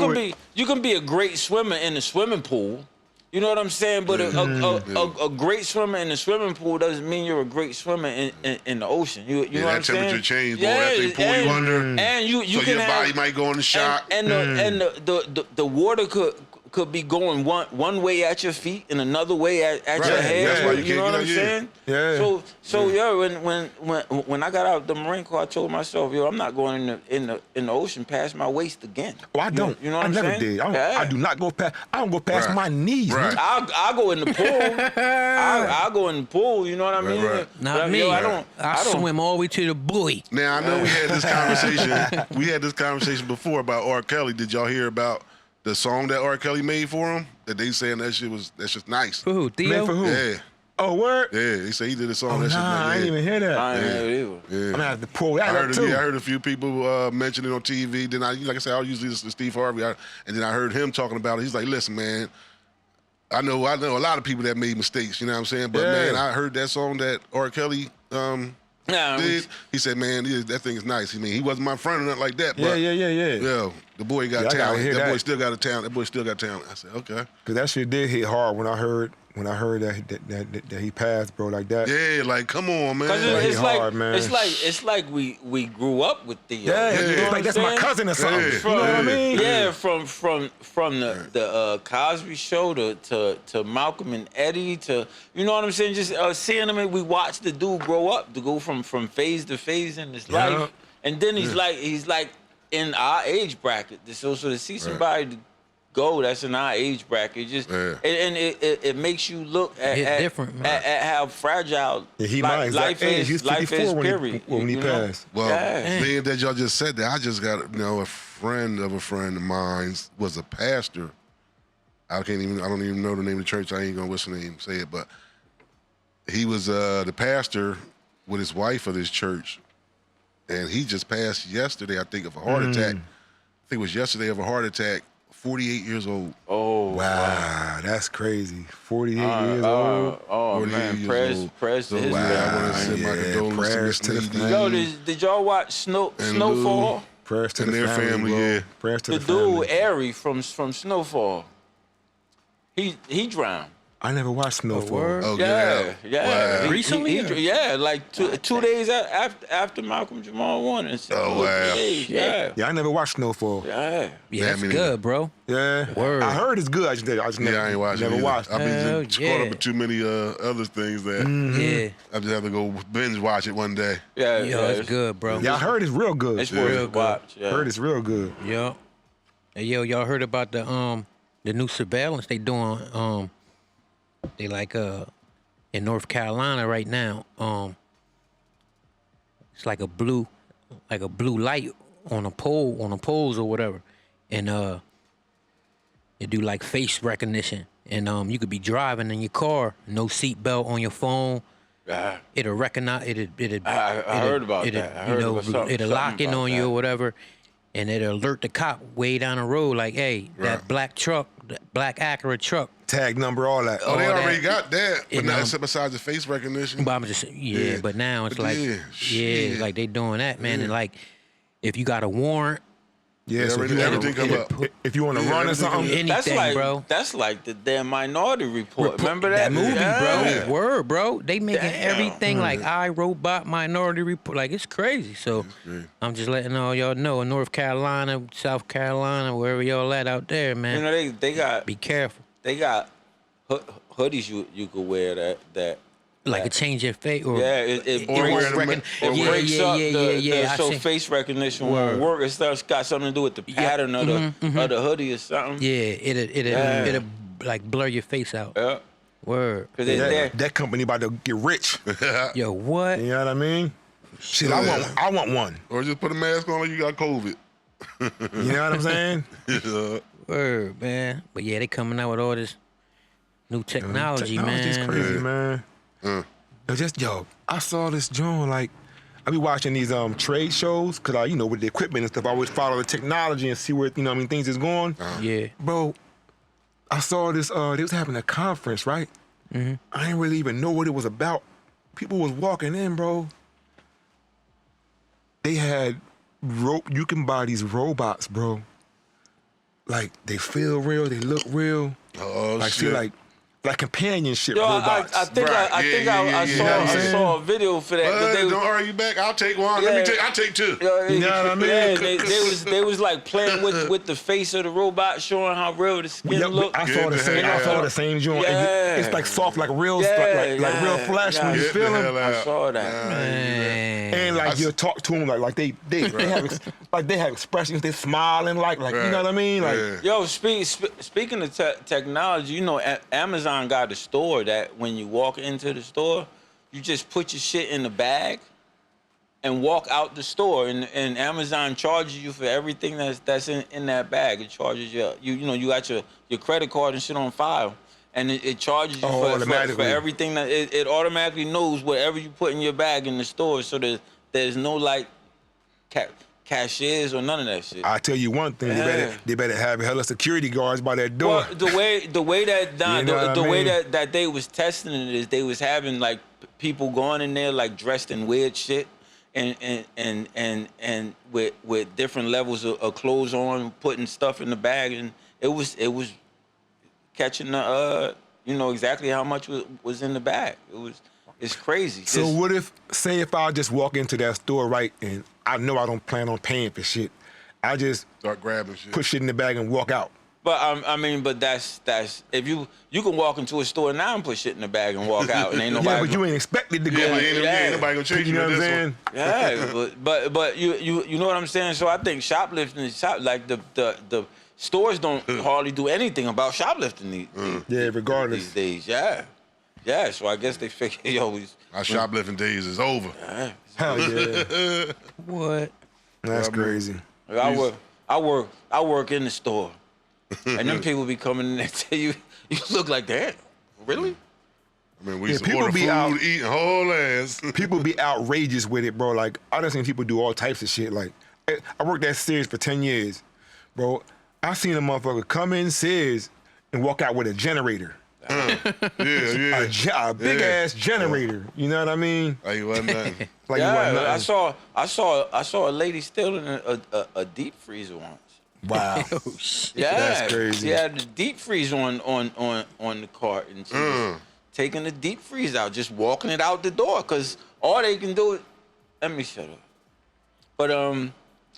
can it. be a great swimmer in the swimming pool. You know what I'm saying? But a great swimmer in the swimming pool doesn't mean you're a great swimmer in the ocean. You know what that I'm saying? temperature change, boy. That thing pull you under. And you So can your have, body might go into shock. And the water could be going one way at your feet and another way at Right. your head. That's why you You know can't what I'm get out, saying? Yeah. So when I got out the Marine Corps, I told myself, I'm not going in the ocean past my waist again. Oh, I don't. You know what I I'm never saying? did. Yeah. I do not go past. I don't go past Right. my knees. Right. I'll go in the pool. I'll go in the pool. You know what I mean? right. Not But, me. yo, I I don't swim all the way to the buoy. Now I know we had this conversation. We had this conversation before about R. Kelly. Did y'all hear about the song that R. Kelly made for him? That they saying that's just nice. For who? Theo? Man, for who? Yeah, Oh, word? yeah. They say he did a song. Oh, that shit nah, I nice. didn't even hear that. I ain't heard it either. Yeah. I'm gonna have to pull that I up heard, too. I heard a few people mention it on TV. Then like I said, I usually listen to Steve Harvey, and then I heard him talking about it. He's like, "Listen, man, I know a lot of people that made mistakes. You know what I'm saying? But Yeah. man, I heard that song that R. Kelly Nah, did. He said, man, that thing is nice. I mean, he wasn't my friend or nothing like that. Yeah, But yeah. yo, the boy got Yeah, I gotta talent. hear That boy that. still got a talent. That boy still got talent. I said, okay. Cause that shit did hit hard when I heard when I heard that he passed, bro, like that. Yeah, like come on, man. Cause Like, it's he like hard, man. it's like we grew up with Theo. Yeah, You know it's what like I'm that's my saying? cousin or something. Yeah. You know what I mean? Yeah, from the Cosby Show to Malcolm and Eddie to, you know what I'm saying, just seeing him, and we watched the dude grow up to go from phase to phase in his Yeah. life, and then he's like in our age bracket. So to see somebody to go that's in our age bracket, just Yeah. and it makes you look It's at different, man. at how fragile Yeah, he my exact life age. He was is. Life 54 is when period. when he you know? passed. Well, Yeah. being that y'all just said that, I just got a friend of a friend of mine was a pastor. I don't even know the name of the church. I ain't gonna what's the name, say it, but he was the pastor with his wife of this church, and he just passed yesterday, I think, of a heart attack. I think it was yesterday of a heart attack. 48 years old. Oh Wow, that's crazy. 48 years old. Oh 48 man, years old. prayers to So, his I want to family. send my Yeah, condolences prayers to to Miss the Needy. family. Yo, did y'all watch Snowfall? Prayers to And the their family, bro. yeah. Prayers to The the dude family. Ari from Snowfall. He drowned. I never watched Snowfall. word? Oh, Yeah, get out. yeah. Wow. Recently, or? Yeah, like two days after Malcolm Jamal won. And Oh, wow. Yeah. Yeah, I never watched Snowfall. Yeah. Yeah, that's I mean, good, bro. Yeah. Word. I heard it's good. I just never, Yeah, I ain't watching never either. watched. I've Hell been caught yeah. up with too many other things that Yeah, I just have to go binge watch it one day. Yeah, yo, it's good, bro. Yeah, I heard it's real good. It's worth Real a good. watch. Yeah. Heard it's real good. Yo, hey, yo, y'all heard about the new surveillance they doing? They like in North Carolina right now. It's like a blue light on a poles or whatever, and they do like face recognition, and you could be driving in your car, no seatbelt on your phone. Yeah. It'll recognize I heard about that. I heard about something it'll lock in about on you that. or whatever, and it'll alert the cop way down the road, like, hey, that Right. black truck, that black Acura truck. Tag number, all that. Oh, they All already that. got that, but And, not except besides the face recognition. But I'm just Yeah. but now it's But like yeah, shit. like they doing that, man, and like if you got a warrant, Yeah, so already- if you everything come wanna- up. if you want to Yeah, run or everything come something, up. anything, bro. That's like the damn Minority Report. Remember That movie, Yeah. bro. Word, bro. They making Damn. everything like iRobot, Minority Report. Like, it's crazy. So I'm just letting all y'all know in North Carolina, South Carolina, wherever y'all at out there, man, You know they got be careful. hoodies you could wear that. Like a change your face or Yeah, it Or breaks, wearing them- it or breaks up yeah. I so see. face recognition Word. won't work. It's got something to do with the pattern of the hoodie or something. Yeah, it'll like blur your face out. Yeah. Word. Cause that company about to get rich. Yo, what? You know what I mean? Shit, I want one. Or just put a mask on like you got COVID. You know what I'm saying? Word, man. But yeah, they coming out with all this new technology, Technology's man. crazy, man. I saw this joint, like, I be watching these trade shows, cause I, with the equipment and stuff, I always follow the technology and see where, things is going. Yeah. Bro, I saw this, they was having a conference, right? Mm-hmm. I didn't really even know what it was about. People was walking in, bro. They had you can buy these robots, bro. Like, they feel real, they look real. Oh, Like, shit. see, like companionship Yo, robots. I think Right. I Yeah, yeah. saw a video for that. But They was- don't argue back. I'll take one. Yeah. I'll take two. You know what I mean? Yeah, they was like playing with the face of the robot, showing how real the skin Yeah, looked. I saw the same. Yeah. I saw the same joint. Yeah. It's like soft, like real, Yeah, like real flesh when you Get feel the them. hell out. I saw that. Man. And like you talk to them, like they have expressions. They smiling, like you know what I mean? Like Yeah. Yo, speaking of technology, Amazon got a store that when you walk into the store, you just put your shit in the bag and walk out the store, and Amazon charges you for everything that's in that bag. It charges you you got your credit card and shit on file, and it charges you for automatically. everything that it automatically knows whatever you put in your bag in the store, so there's no like cashiers or none of that shit. I tell you one thing, they better have hella security guards by that door. Well, the way that You know what the I way mean? that they was testing it is they was having like people going in there like dressed in weird shit and with different levels of clothes on, putting stuff in the bag, and it was catching the You know exactly how much was in the bag. It's crazy. So what if, say if I just walk into that store, right, and I know I don't plan on paying for shit, I just Start grabbing shit. put shit in the bag and walk out. But I mean, but that's if you can walk into a store now and put shit in the bag and walk out, and ain't nobody. Yeah, but you ain't expected to go. Yeah, like, ain't nobody gonna chase you know what I'm saying? Yeah, but you know what I'm saying. So I think shoplifting like the stores don't hardly do anything about shoplifting Yeah, regardless. these days. Yeah. So I guess they figure, yo, Our shoplifting days is over. Hell yeah. What? That's crazy. I work in the store, and them people be coming in there and tell you look like that. Really? I mean, we Yeah, used to people order be food, out- eating whole ass. People be outrageous with it, bro. Like, I done seen people do all types of shit. Like, I worked at Sears for 10 years. Bro, I seen a motherfucker come in Sears and walk out with a generator. Yeah. A big-ass generator. You know what I mean? Like it wasn't nothing. Like, you want Yeah, nothing. I saw a lady stealing a deep freezer once. Wow. Yeah, That's crazy. She had the deep freeze on the cart, and she was taking the deep freeze out, just walking it out the door, cause all they can do is. Let me shut up. But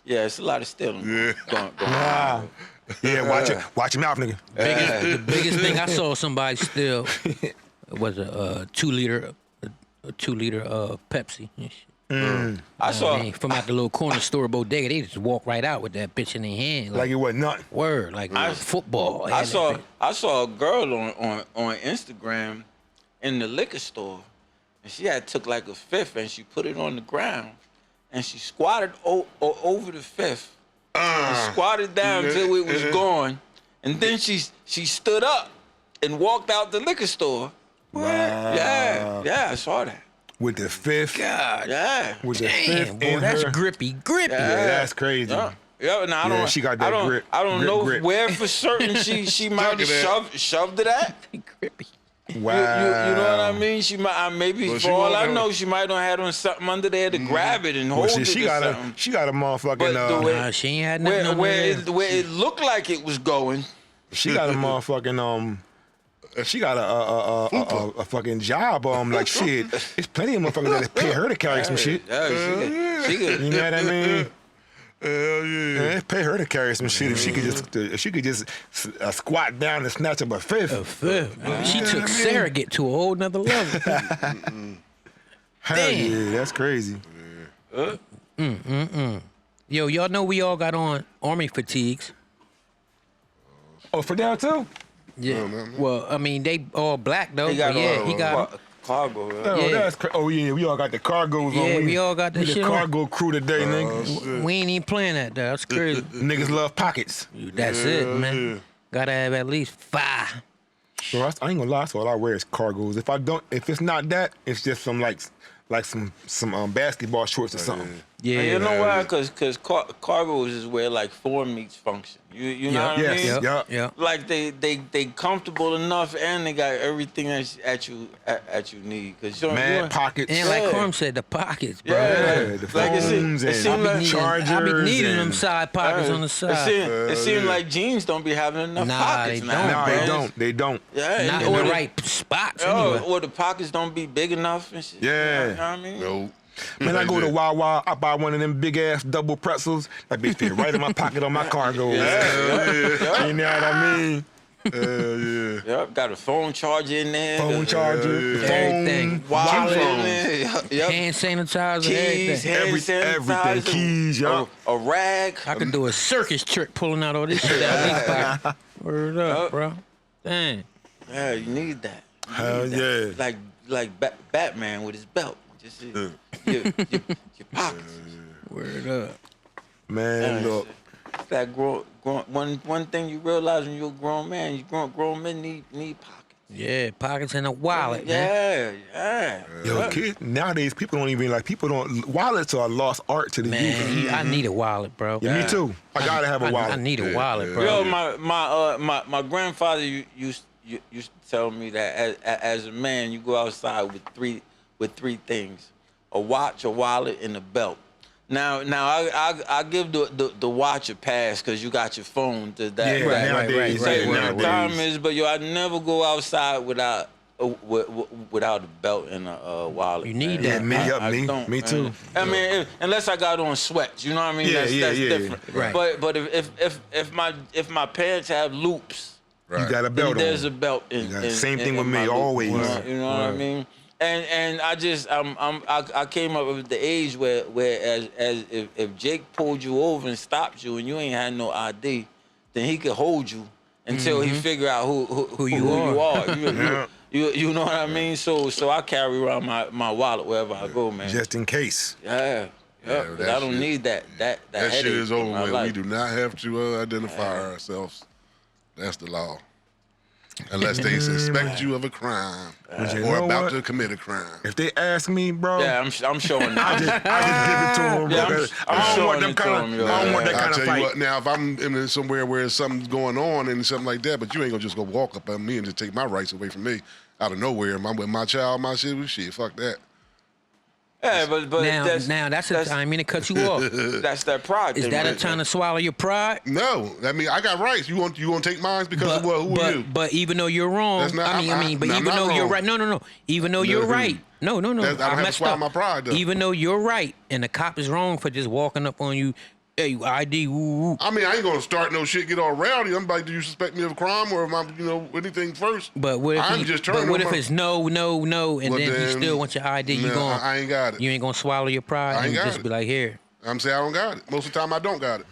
yeah, it's a lot of stealing. Yeah. Going Wow. Yeah, watch your mouth, nigga. The biggest thing I saw somebody steal was a 2-liter Pepsi. And shit. I saw. Man, from out the little corner store bodega, they just walk right out with that bitch in their hand. Like it wasn't nothing. Word, like football. I Had that bitch. saw a girl on Instagram in the liquor store, and she had took like a fifth and she put it on the ground, and she squatted over the fifth, and squatted down till it was gone, and then she stood up and walked out the liquor store. Wow. Yeah, I saw that. With the fifth. God, Yeah. With the damn, fifth boy, in that's her. grippy. Yeah, that's crazy. Yeah. Yeah, now I Yeah, don't. she got that grip. I don't Grip, know grip. where for certain she might Look have at shoved it at. grippy. Wow. You know what I mean? She might maybe Well, for she all I won't know, she might have had on something under there to grab it and hold Well, it. she or got something. she got a motherfucking But the way- Nah, she ain't had nothing under there. where it looked like it was going. she got a motherfucking she got a fucking job. Like shit, it's plenty of motherfuckers that pay her to carry some shit. Yeah, she could. You know what I mean? Hell yeah. Yeah, pay her to carry some shit if she could just squat down and snatch up a fifth. She took surrogate to a whole nother level. Hell Damn. yeah, that's crazy. Yo, y'all know we all got on army fatigues. Oh, for down too? Yeah. Well, I mean, they all black though. He got but yeah, he got. cargo. Right? Oh, Yeah. that's crazy. Oh yeah, we all got the cargos Yeah, on. we all got that we the shit on. cargo crew today, nigga. We ain't even playing that though. That's crazy. Niggas love pockets. That's it, man. Gotta have at least 5. Bro, I ain't gonna lie, so all I wear is cargos. If it's not that, it's just some some basketball shorts or something. Yeah. And you know why? Because cargos is where like form meets function. You know what I mean? Yes. Yeah. Like they comfortable enough and they got everything that you need. Cause Mad pockets. And like Yeah. Corm said, the pockets, bro. Yeah, the like it phones seems and like chargers. I be needing them and- side pockets on the side. It seems like jeans don't be having enough Nah, pockets they now. No, bro. they don't. Yeah, Not and- in or the right spots Oh, anyway. or the pockets don't be big enough and shit. Yeah. You know what I mean? No. Man, I go to Wawa, I buy one of them big ass double pretzels. That bitch fit right in my pocket on my cargos. You know what I mean? Hell yeah. Yep, got a phone charger in there. Phone charger, phone, Everything. wallet wallet, in there. Yep. Hand sanitizer, Keys, everything. hand everything, sanitizer, keys, yup. a rag. I could do a circus trick pulling out all this shit out of these pockets. Word up, Yup. bro. Dang. Yeah, you need that. You Hell need that. yeah. Like Batman with his belt. Just your pockets. Word up. Man, look. It's that one thing you realize when you're a grown man, grown men need pockets. Yeah, pockets in a wallet, man. Yeah. Yo, kids, nowadays people don't, wallets are a lost art to the youth. Man, I need a wallet, bro. Yeah, me too. I gotta have a wallet. I need a wallet, bro. Yo, my grandfather used to tell me that as a man, you go outside with three things: a watch, a wallet, and a belt. Now I give the watch a pass because you got your phone. Yeah, nowadays. Say Yeah, what the time nowadays. is, but I never go outside without a belt and a wallet. You need man. that. Me, I don't, me man. too. I mean, unless I got on sweats, you know what I mean? Yeah, That's yeah. different. Right. But if my pants have loops, Right. You got a then belt on. there's a belt in. got- in same thing in with my me, loop, always. You know what I mean? And I came up with the age where as if Jake pulled you over and stopped you and you ain't had no ID, then he could hold you until he figure out who you are. You know what I mean? So I carry around my wallet wherever I go, man. Just in case. Yeah. Yeah, 'Cause that I don't shit- need that That headache shit is in over my with. life. We do not have to identify ourselves. That's the law. Unless they suspect you of a crime But you or know about what? to commit a crime. If they ask me, bro, Yeah, I'm showing I just give it to them. Yeah, because I'm I don't want showing them it to kind them, of. yo. I don't want that I'll kind of tell you fight. what, now, if I'm in somewhere where something's going on and something like that, but you ain't gonna just go walk up on me and just take my rights away from me out of nowhere. I'm with my child, my shit, fuck that. Yeah, but That's I mean to cut you off. that's that pride. Is thing, that a man. time to swallow your pride? No, I mean, I got rights. You want to take mine because of what? Who are you? But even though you're wrong, That's not- but I'm even not though you're wrong. right, no. Even though you're right, no. I don't have to messed swallow up. my pride, though. Even though you're right, and the cop is wrong for just walking up on you, hey, you ID, woo, woo. I mean, I ain't gonna start no shit, get all rowdy. I'm like, do you suspect me of a crime or am I, anything first? But what if I'm just turning but what on if my- it's no, and Well, then he then, still wants your ID? You nah, going? I ain't got it. You ain't gonna swallow your pride I ain't and got just it. be like, here. I'm saying I don't got it. Most of the time, I don't got it.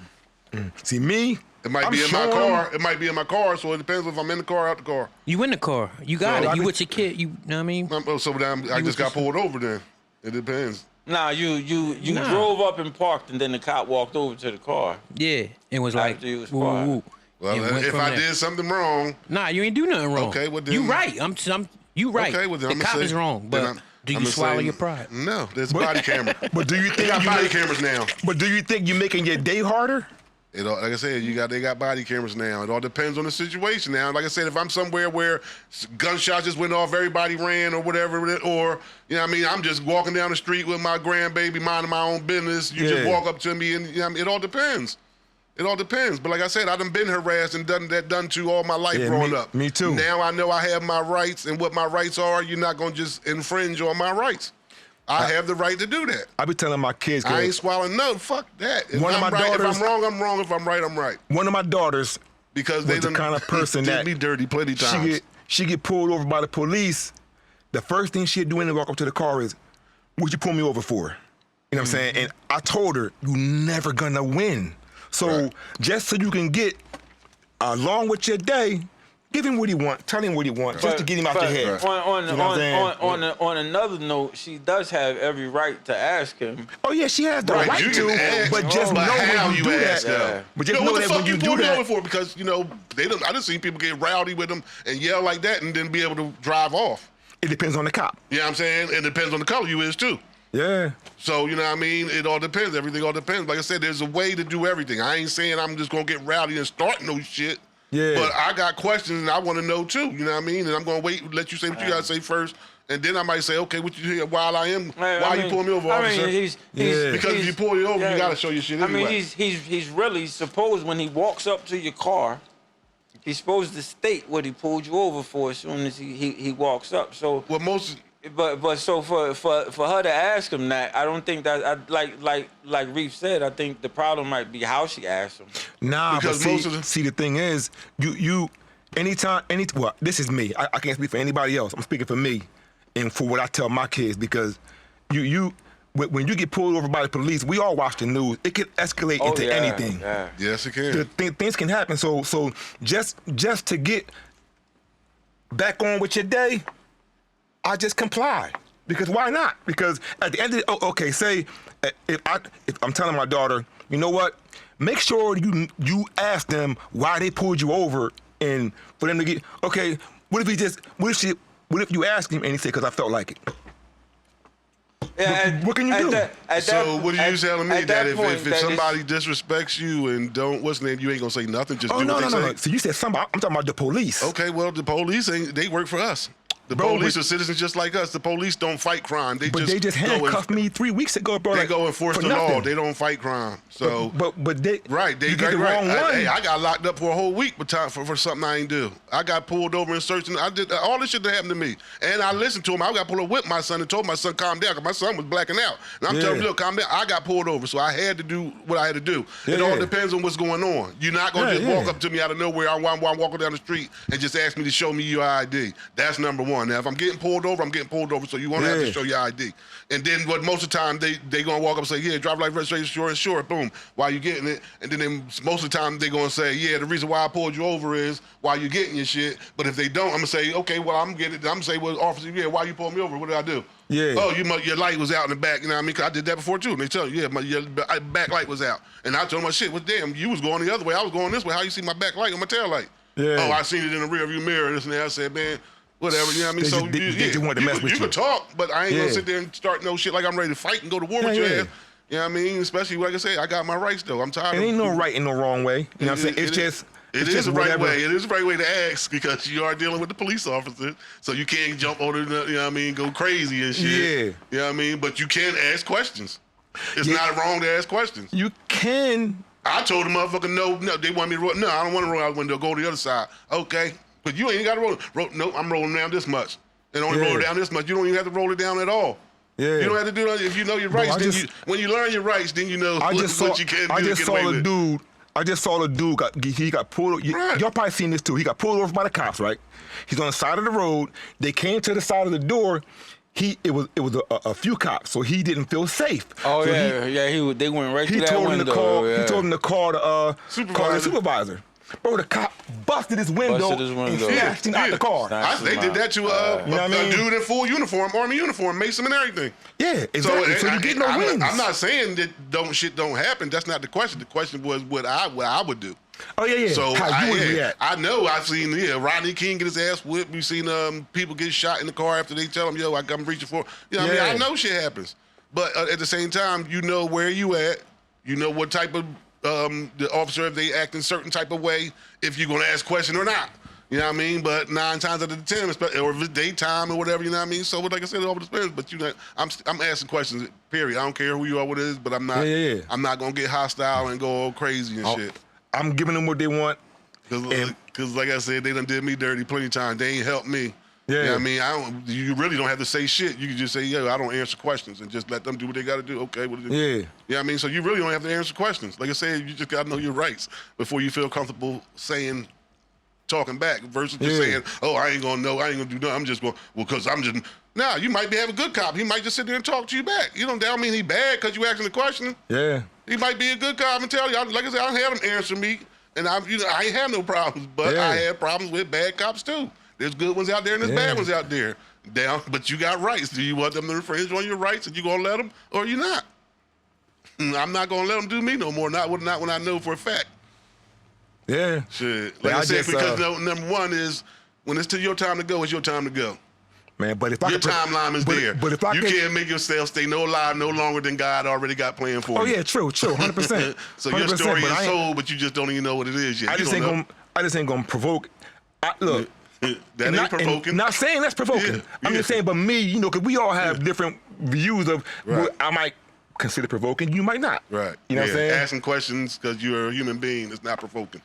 See me. It might I'm be in my showing car. them- It might be in my car, so it depends if I'm in the car or out the car. You in the car? You got So, it. I You mean- with your kid? You know what I mean? So then I just got pulled over. Then it depends. Nah, you Nah. drove up and parked, and then the cop walked over to the car. Yeah, it was like, After you was woo, quiet. woo. Well, And went if from I there. did something wrong, Nah, you ain't do nothing wrong. Okay, well then- you right. You right. okay, well then the I'm cop say, is wrong, then but do you I'ma swallow say, your pride? No, there's body camera. But do you They think got you body make, cameras now. But do you think you're making your day harder? It all, like I said, they got body cameras now. It all depends on the situation now. Like I said, if I'm somewhere where gunshots just went off, everybody ran or whatever, or you know what I mean, I'm just walking down the street with my grandbaby, minding my own business. You just Yeah. walk up to me, and you know what I mean? It all depends. It all depends. But like I said, I done been harassed and done to all my life Yeah, growing me- up. me too. Now I know I have my rights, and what my rights are. You're not gonna just infringe on my rights. I have the right to do that. I be telling my kids. I ain't 'Cause swallowing no. Fuck that. If One of I'm my right, daughters- if I'm wrong, I'm wrong. If I'm right, I'm right. one of my daughters Because was they the done kind of person did that me dirty plenty times. she get pulled over by the police. The first thing she'd do when they walk up to the car is, "What'd you pull me over for?" You know what I'm saying? And I told her, "You never gonna win. So Right. just so you can get along with your day, give him what he want, tell him what he want, just to get him out your head." On You know what I'm saying? on another note, she does have every right to ask him. Oh yeah, she has the Right, right you to, can ask, but just but know how when you do ask, that. though. But just You know what the that fuck when you do pulled me that. over for? Because I done seen people get rowdy with them and yell like that and then be able to drive off. It depends on the cop. You know what I'm saying? It depends on the color you is too. Yeah. So, you know what I mean? It all depends. Everything all depends. Like I said, there's a way to do everything. I ain't saying I'm just going to get rowdy and start no shit. Yeah. But I got questions and I want to know too. You know what I mean? And I'm going to wait, let you say what you got to say first. And then I might say, okay, what you hear while I am, why you pulling me over, officer? Yeah. Because if you pull you over, you got to show your shit anyway. I mean, he's really supposed when he walks up to your car, he's supposed to state what he pulled you over for as soon as he walks up. So, Well, most... but so for her to ask him that, I don't think that like Reef said, I think the problem might be how she asked him. Nah, Because but most of the- see, the thing is, well, this is me. I can't speak for anybody else. I'm speaking for me and for what I tell my kids, because when you get pulled over by the police, we all watch the news. It can escalate into yeah, anything. Yeah. Yes, it can. Things can happen. So just to get back on with your day, I just comply. Because why not? Because at the end of the okay, say if I'm telling my daughter, you know what? Make sure you ask them why they pulled you over, and for them to get okay. What if you ask him and he say, "Because I felt like it." Yeah, What can you do? So what are you telling me? That if that somebody disrespects you and what's the name, you ain't gonna say nothing, just Oh do no, what no, they no, say? no. So you said somebody. I'm talking about the police. Okay, well, the police they work for us. The Bro, police but- are citizens just like us. The police don't fight crime. But they just handcuffed me 3 weeks ago, bro. They like, go enforce for the law. nothing. They don't fight crime. So, but they they you get the right. wrong one. I got locked up for a whole week for something I ain't do. I got pulled over and searched. And I did all this shit that happened to me. And I listened to him. I got pulled over with my son and told my son calm down because my son was blacking out. And I'm telling him, look, calm down. I got pulled over, so I had to do what I had to do. It all depends on what's going on. You're not gonna just walk up to me out of nowhere. I'm walking down the street and just ask me to show me your ID. That's number one. Now, if I'm getting pulled over, I'm getting pulled over, so you won't have to show your ID. And then, what most of the time they gonna walk up and say, yeah, driver license registration, sure, boom, while you getting it. And then most of the time they gonna say, yeah, the reason why I pulled you over is while you're getting your shit. But if they don't, I'm gonna say, okay, well, I'm gonna say, well, officer, yeah, why you pulled me over? What did I do? Yeah. Oh, your light was out in the back. You know what I mean? 'Cause I did that before too. And they tell you, yeah, your back light was out. And I told them, shit, well, damn, you was going the other way. I was going this way. How you see my back light on my tail light? Yeah. Oh, I seen it in the rear view mirror. This and that. I said, man, whatever. You know what I mean? They So just want to mess with you you. can talk, but I ain't gonna sit there and start no shit like I'm ready to fight and go to war with your ass. You know what I mean? Especially, like I say, I got my rights though. I'm tired. It ain't no right and no wrong way. You know what I'm saying? It's just. It is the right way. It is the right way to ask because you are dealing with the police officer, so you can't jump on it. You know what I mean? Go crazy and shit. Yeah. You know what I mean? But you can ask questions. It's not wrong to ask questions. You can. I told the motherfucker, no, they want me to roll. No, I don't want to roll out the window. Go to the other side. Okay, but you ain't got to roll. No, I'm rolling down this much, and only roll down this much. You don't even have to roll it down at all. Yeah. You don't have to do that if you know your rights. When you learn your rights, then you know what you can do. I just to get saw away a with. dude. I just saw the dude he got pulled. Y'all probably seen this too. He got pulled over by the cops, right? He's on the side of the road. They came to the side of the door. It was a few cops, so he didn't feel safe. Oh so they went right through that told him window. to call. Yeah. He told him to call the supervisor. Bro, the cop busted his window, and snatched him out the car. They did that to a dude in full uniform, army uniform, Mason and everything. Yeah, exactly. So you get no wins. I'm not saying that shit don't happen. That's not the question. The question was what I would do. Oh yeah. So how you would react? I know I've seen Rodney King get his ass whipped. We've seen people get shot in the car after they tell him, yo, I'm reaching for. You know what I mean? I know shit happens, but at the same time, you know where you at. You know what type of the officer, if they act in a certain type of way, if you're gonna ask a question or not. You know what I mean? But 9 times out of 10, or if it's daytime or whatever, you know what I mean? So like I said, it all depends. But I'm asking questions, period. I don't care who you are, what it is, but I'm not I'm not gonna get hostile and go all crazy and shit. I'm giving them what they want. Cause like I said, they done did me dirty plenty of times. They ain't helped me. Yeah. You know what I mean? You really don't have to say shit. You can just say, I don't answer questions and just let them do what they got to do. Okay. You know what I mean? So you really don't have to answer questions. Like I said, you just got to know your rights before you feel comfortable talking back versus just saying, I ain't going to know. I ain't going to do nothing. I'm just going, because I'm just, nah, you might have a good cop. He might just sit there and talk to you back. You don't mean he bad because you asking the question. Yeah. He might be a good cop and tell you. Like I said, I had him answer me and I ain't had no problems, but I had problems with bad cops too. There's good ones out there and there's bad ones out there. But you got rights. Do you want them to infringe on your rights and you gonna let them or you not? I'm not gonna let them do me no more. Not when I know for a fact. Yeah. Shit. Like I said, because number one is when it's your time to go, it's your time to go. Man, but if your timeline is there. But if you can't make yourself stay alive no longer than God already got planned for you. Oh yeah, true, 100%. So your story is sold, but you just don't even know what it is yet. I just ain't gonna provoke. Look. That ain't provoking. Not saying that's provoking. I'm just saying, but me, because we all have different views of what I might consider provoking. You might not. Right. You know what I'm saying? Asking questions because you're a human being is not provoking.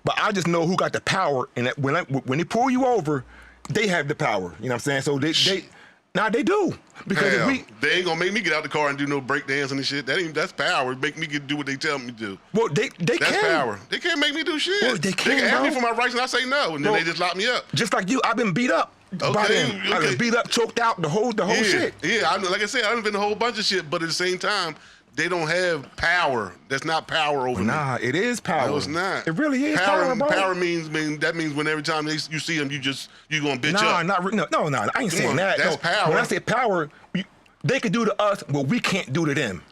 But I just know who got the power, and that when they pull you over, they have the power. You know what I'm saying? So they do. Because they ain't gonna make me get out the car and do no break dancing and shit. That's power. Make me do what they tell me to do. Well, that's power. They can't make me do shit. Well, they can ask me for my rights and I say no, and then they just lock me up. Just like you, I've been beat up. Okay. I've been beat up, choked out, the whole shit. Yeah, like I said, I've been a whole bunch of shit, but at the same time, they don't have power. That's not power over me. Nah, it is power. No, it's not. It really is power, bro. Power means when every time you see them, you gonna bitch up. No, I ain't saying that. That's power. When I say power, they could do to us what we can't do to them.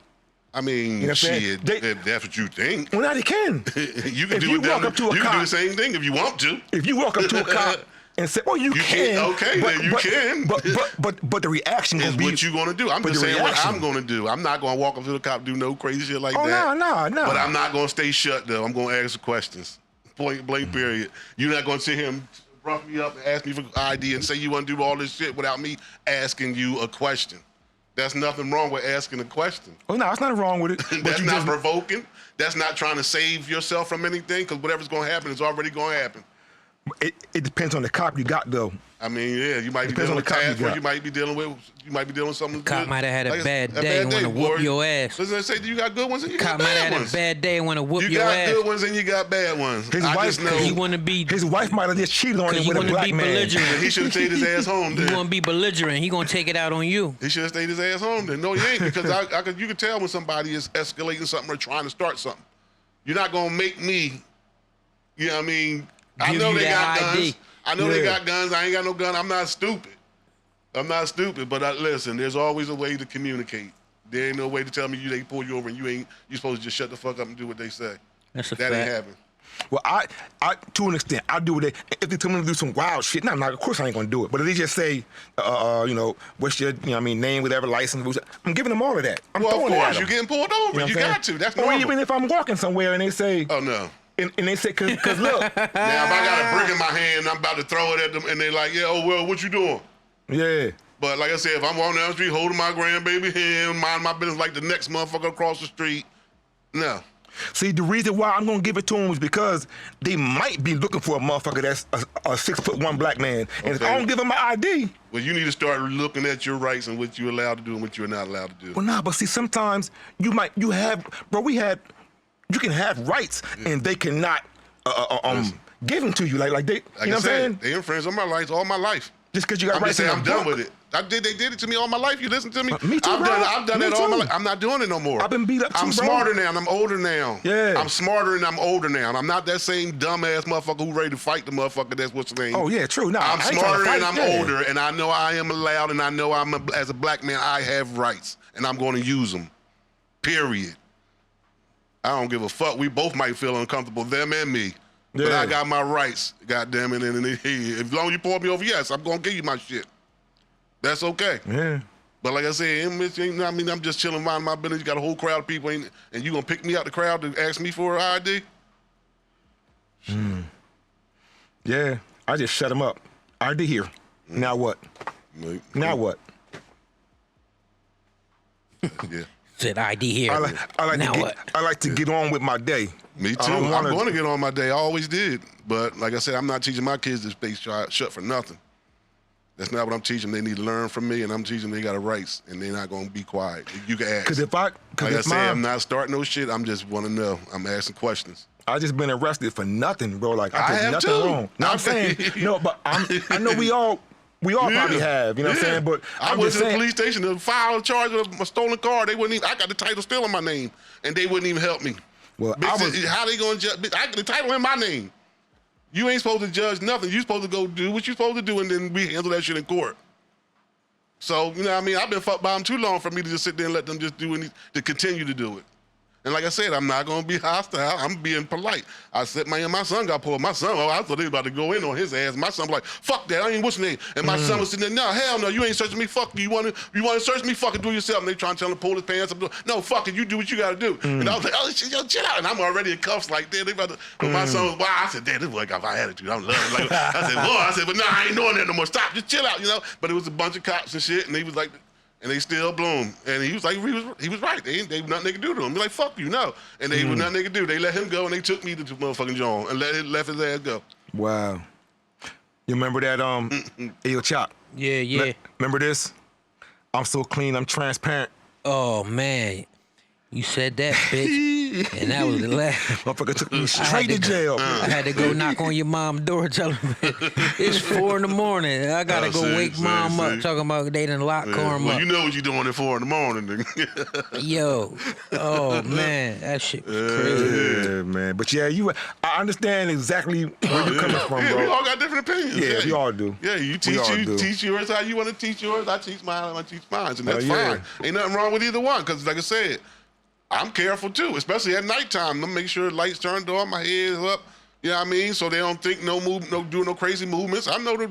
I mean, shit, if that's what you think. Well, now they can. You can do the same thing if you want to. If you walk up to a cop and say, "Well, you can." Okay, then you can. But the reaction is what you gonna do. I'm just saying what I'm gonna do. I'm not gonna walk up to the cop and do no crazy shit like that. No. But I'm not gonna stay shut though. I'm gonna ask questions. Point blank. Period. You're not gonna sit here and rough me up and ask me for ID and say you want to do all this shit without me asking you a question. There's nothing wrong with asking a question. Oh no, it's nothing wrong with it. That's not provoking. That's not trying to save yourself from anything, because whatever's going to happen is already going to happen. It depends on the cop you got though. I mean, yeah, you might be Depends dealing on with the cop you task force, got. you might be dealing with something. Cop good. might have had a Like bad day and want to whoop your ass. Listen, I say you got good ones and you Cop got might bad have ones. had a bad day and want to whoop You your got ass. good ones and you got bad ones. His I wife- just know You want to be. His wife might have just cheated on him You with a want to black be man. belligerent. he should have stayed his ass home You then. want to be belligerent. He gonna take it out on you. He should have stayed his ass home then. No, he ain't, because you can tell when somebody is escalating something or trying to start something. You're not gonna make me. You know what I mean? I Give know you they got that ID. guns. I know they Yeah. got guns. I ain't got no gun. I'm not stupid. But listen, there's always a way to communicate. There ain't no way to tell me they pull you over and you supposed to just shut the fuck up and do what they say. That's a That fact. ain't happening. Well, I to an extent, I do what they. If they tell me to do some wild shit, no, of course I ain't gonna do it. But if they just say, what's your, name, whatever, license, I'm giving them all of that. I'm Well, of throwing it at course, them. you're getting pulled over. You know what You I'm got saying? to. That's Or normal. even if I'm walking somewhere and they say, Oh, no. and they say, cause look, Now, if I got a brick in my hand, I'm about to throw it at them, and they like, yeah, oh, well, what you doing? yeah. But like I said, if I'm walking down the street holding my grandbaby hand, mind my business like the next motherfucker across the street, no. See, the reason why I'm gonna give it to them is because they might be looking for a motherfucker that's a 6'1" black man, and if I Okay. don't give them my ID, Well, you need to start looking at your rights and what you're allowed to do and what you're not allowed to do. well, nah. But see, sometimes you can have rights and they cannot give them to you like they, Like you know I what I'm said, saying? they infringed on my rights all my life. Just because you got I'm rights just saying in I'm the done book. with it. They did it to me all my life. You listen to me? Me too, I've bro. done Me that all my too. life. I'm not doing it no more. I've been beat up too, I'm bro. smarter now and I'm older now. Yeah. I'm smarter and I'm older now. I'm not that same dumbass motherfucker who ready to fight the motherfucker that's what's the name. Oh yeah, true. Nah, I'm I ain't smarter trying and to I'm fight. Yeah. older, and I know I am allowed, and I know as a black man, I have rights, and I'm going to use them. Period. I don't give a fuck. We both might feel uncomfortable, them and me. But Yeah. I got my rights, goddamn it. And as long as you pull me over, yes, I'm going to give you my shit. That's okay. Yeah. But like I said, I'm just chilling, minding my business. You got a whole crowd of people, and you going to pick me out the crowd to ask me for an ID? Yeah. I just shut them up. ID here. Now what? Now what? Yeah. Said ID here. Now what? I like to get on with my day. Me I too. don't I'm wanna- going to get on my day. I always did. But like I said, I'm not teaching my kids to stay shut for nothing. That's not what I'm teaching. They need to learn from me, and I'm teaching they got a rights, and they're not going to be quiet. You can ask. Cause Like I said, I'm not starting no shit. I'm just want to know. I'm asking questions. I just been arrested for nothing, bro. Like I I did have nothing too. wrong. No, I'm saying no, but I know we all probably have. You know what I'm saying? But I I'm went just to the saying. police station to file a charge of a stolen car. They wouldn't even. I got the title still in my name, and they wouldn't even help me. Well, Bitch, how they gonna judge? I got the title in my name. You ain't supposed to judge nothing. You supposed to go do what you supposed to do, and then we handle that shit in court. So, you know what I mean? I've been fucked by them too long for me to just sit there and let them just do it, to continue to do it. And like I said, I'm not gonna be hostile. I'm being polite. I said, man, my son got pulled. My son, I thought they was about to go in on his ass. My son was like, fuck that, I ain't what's your name? And my son was sitting there, no, hell no, you ain't searching me, fuck you. You wanna search me, fucking do it yourself. And they trying to tell him to pull his pants up. No, fuck it, you do what you gotta do. And I was like, oh, shit, yo, chill out. And I'm already in cuffs like that. They about to, but my son was, wow, I said, damn, this boy got my attitude. I'm loving it. Like, I said, but nah, I ain't doing that no more. Stop, just chill out, you know? But it was a bunch of cops and shit, and he was like, and they still blew him. And he was like, he was right. They nothing they could do to him. Be like, fuck you, no. And they was nothing they could do. They let him go, and they took me to motherfucking John and left his ass go. Wow. You remember that Ayo Chop? Yeah. Remember this? I'm so clean, I'm transparent. Oh man, you said that, bitch, and that was the last. Motherfucker took me straight to jail. I had to go knock on your mom's door, tell her it's 4 in the morning. I gotta Oh, go see, wake see, mom see. up, talking about they done lock Corm Well, up. you know what you're doing at 4 in the morning, nigga. Yo, oh man, that shit was crazy. Yeah, man. But yeah, I understand exactly where you're coming from, Yeah, we bro. all got different opinions. Yeah, we all do. Yeah, you We all do. teach yours how you want to teach yours. I teach mine how I teach mine, and that's yeah. fine. Ain't nothing wrong with either one, because like I said, I'm careful too, especially at nighttime. I'm make sure the lights turned on, my head's up. You know what I mean? So they don't think do no crazy movements. I know the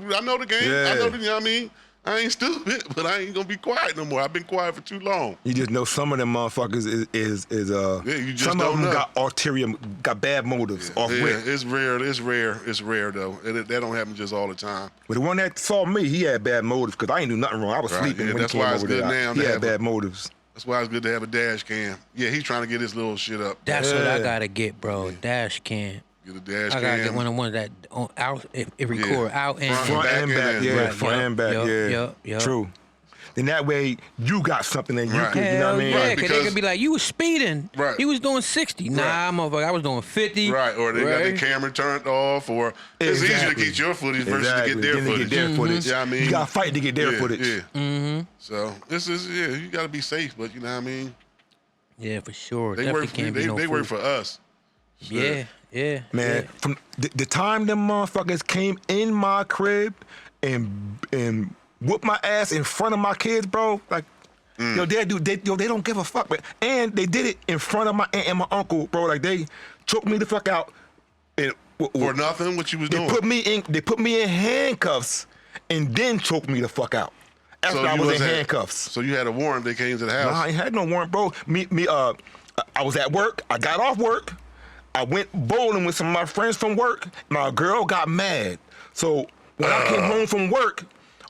game. Yeah. I know you know what I mean? I ain't stupid, but I ain't gonna be quiet no more. I've been quiet for too long. You just know some of them motherfuckers is you just some of don't them know. got bad motives off Yeah, rip. it's rare though. That don't happen just all the time. But the one that saw me, he had bad motives because I ain't do nothing wrong. I was Right, sleeping yeah, when he that's came why it's over good there. now He to had have bad motives. That's why it's good to have a dash cam. Yeah, he's trying to get his little shit up. That's what I Yeah. gotta get, bro. Dash cam. Get a dash I cam. gotta get one of the ones that out. It record out and Front Front and back, and yeah, Right, front yup, and back, yup, yeah. yup. True. Then that way you got something that you Right. could, you know Hell what I mean? yeah, Right, cause they because- could be like, you was speeding. Right. You was doing 60. Nah, Right. motherfucker, I was doing 50. Right, or they got their Right. camera turned off, or it's easier to Exactly. get your footage versus to Exactly. get their Then they footage. get their footage. Yeah, I mean, You got to fight to get their yeah, footage. Yeah. Mm-hmm. So this is you got to be safe, but you know what I mean. Yeah, for sure. They Definitely work. can't be no They work fool. for us. Yeah, yeah. Man, yeah. from the time them motherfuckers came in my crib and whooped my ass in front of my kids, bro, like, yo, they don't give a fuck, man. And they did it in front of my aunt and my uncle, bro. Like, they choked me the fuck out. And, For nothing, what you was they doing. put me in handcuffs and then choked me the fuck out. After I you was in at- handcuffs. So you had a warrant. They came to the house. Nah, I ain't had no warrant, bro. I was at work. I got off work. I went bowling with some of my friends from work. My girl got mad. So when I came home from work,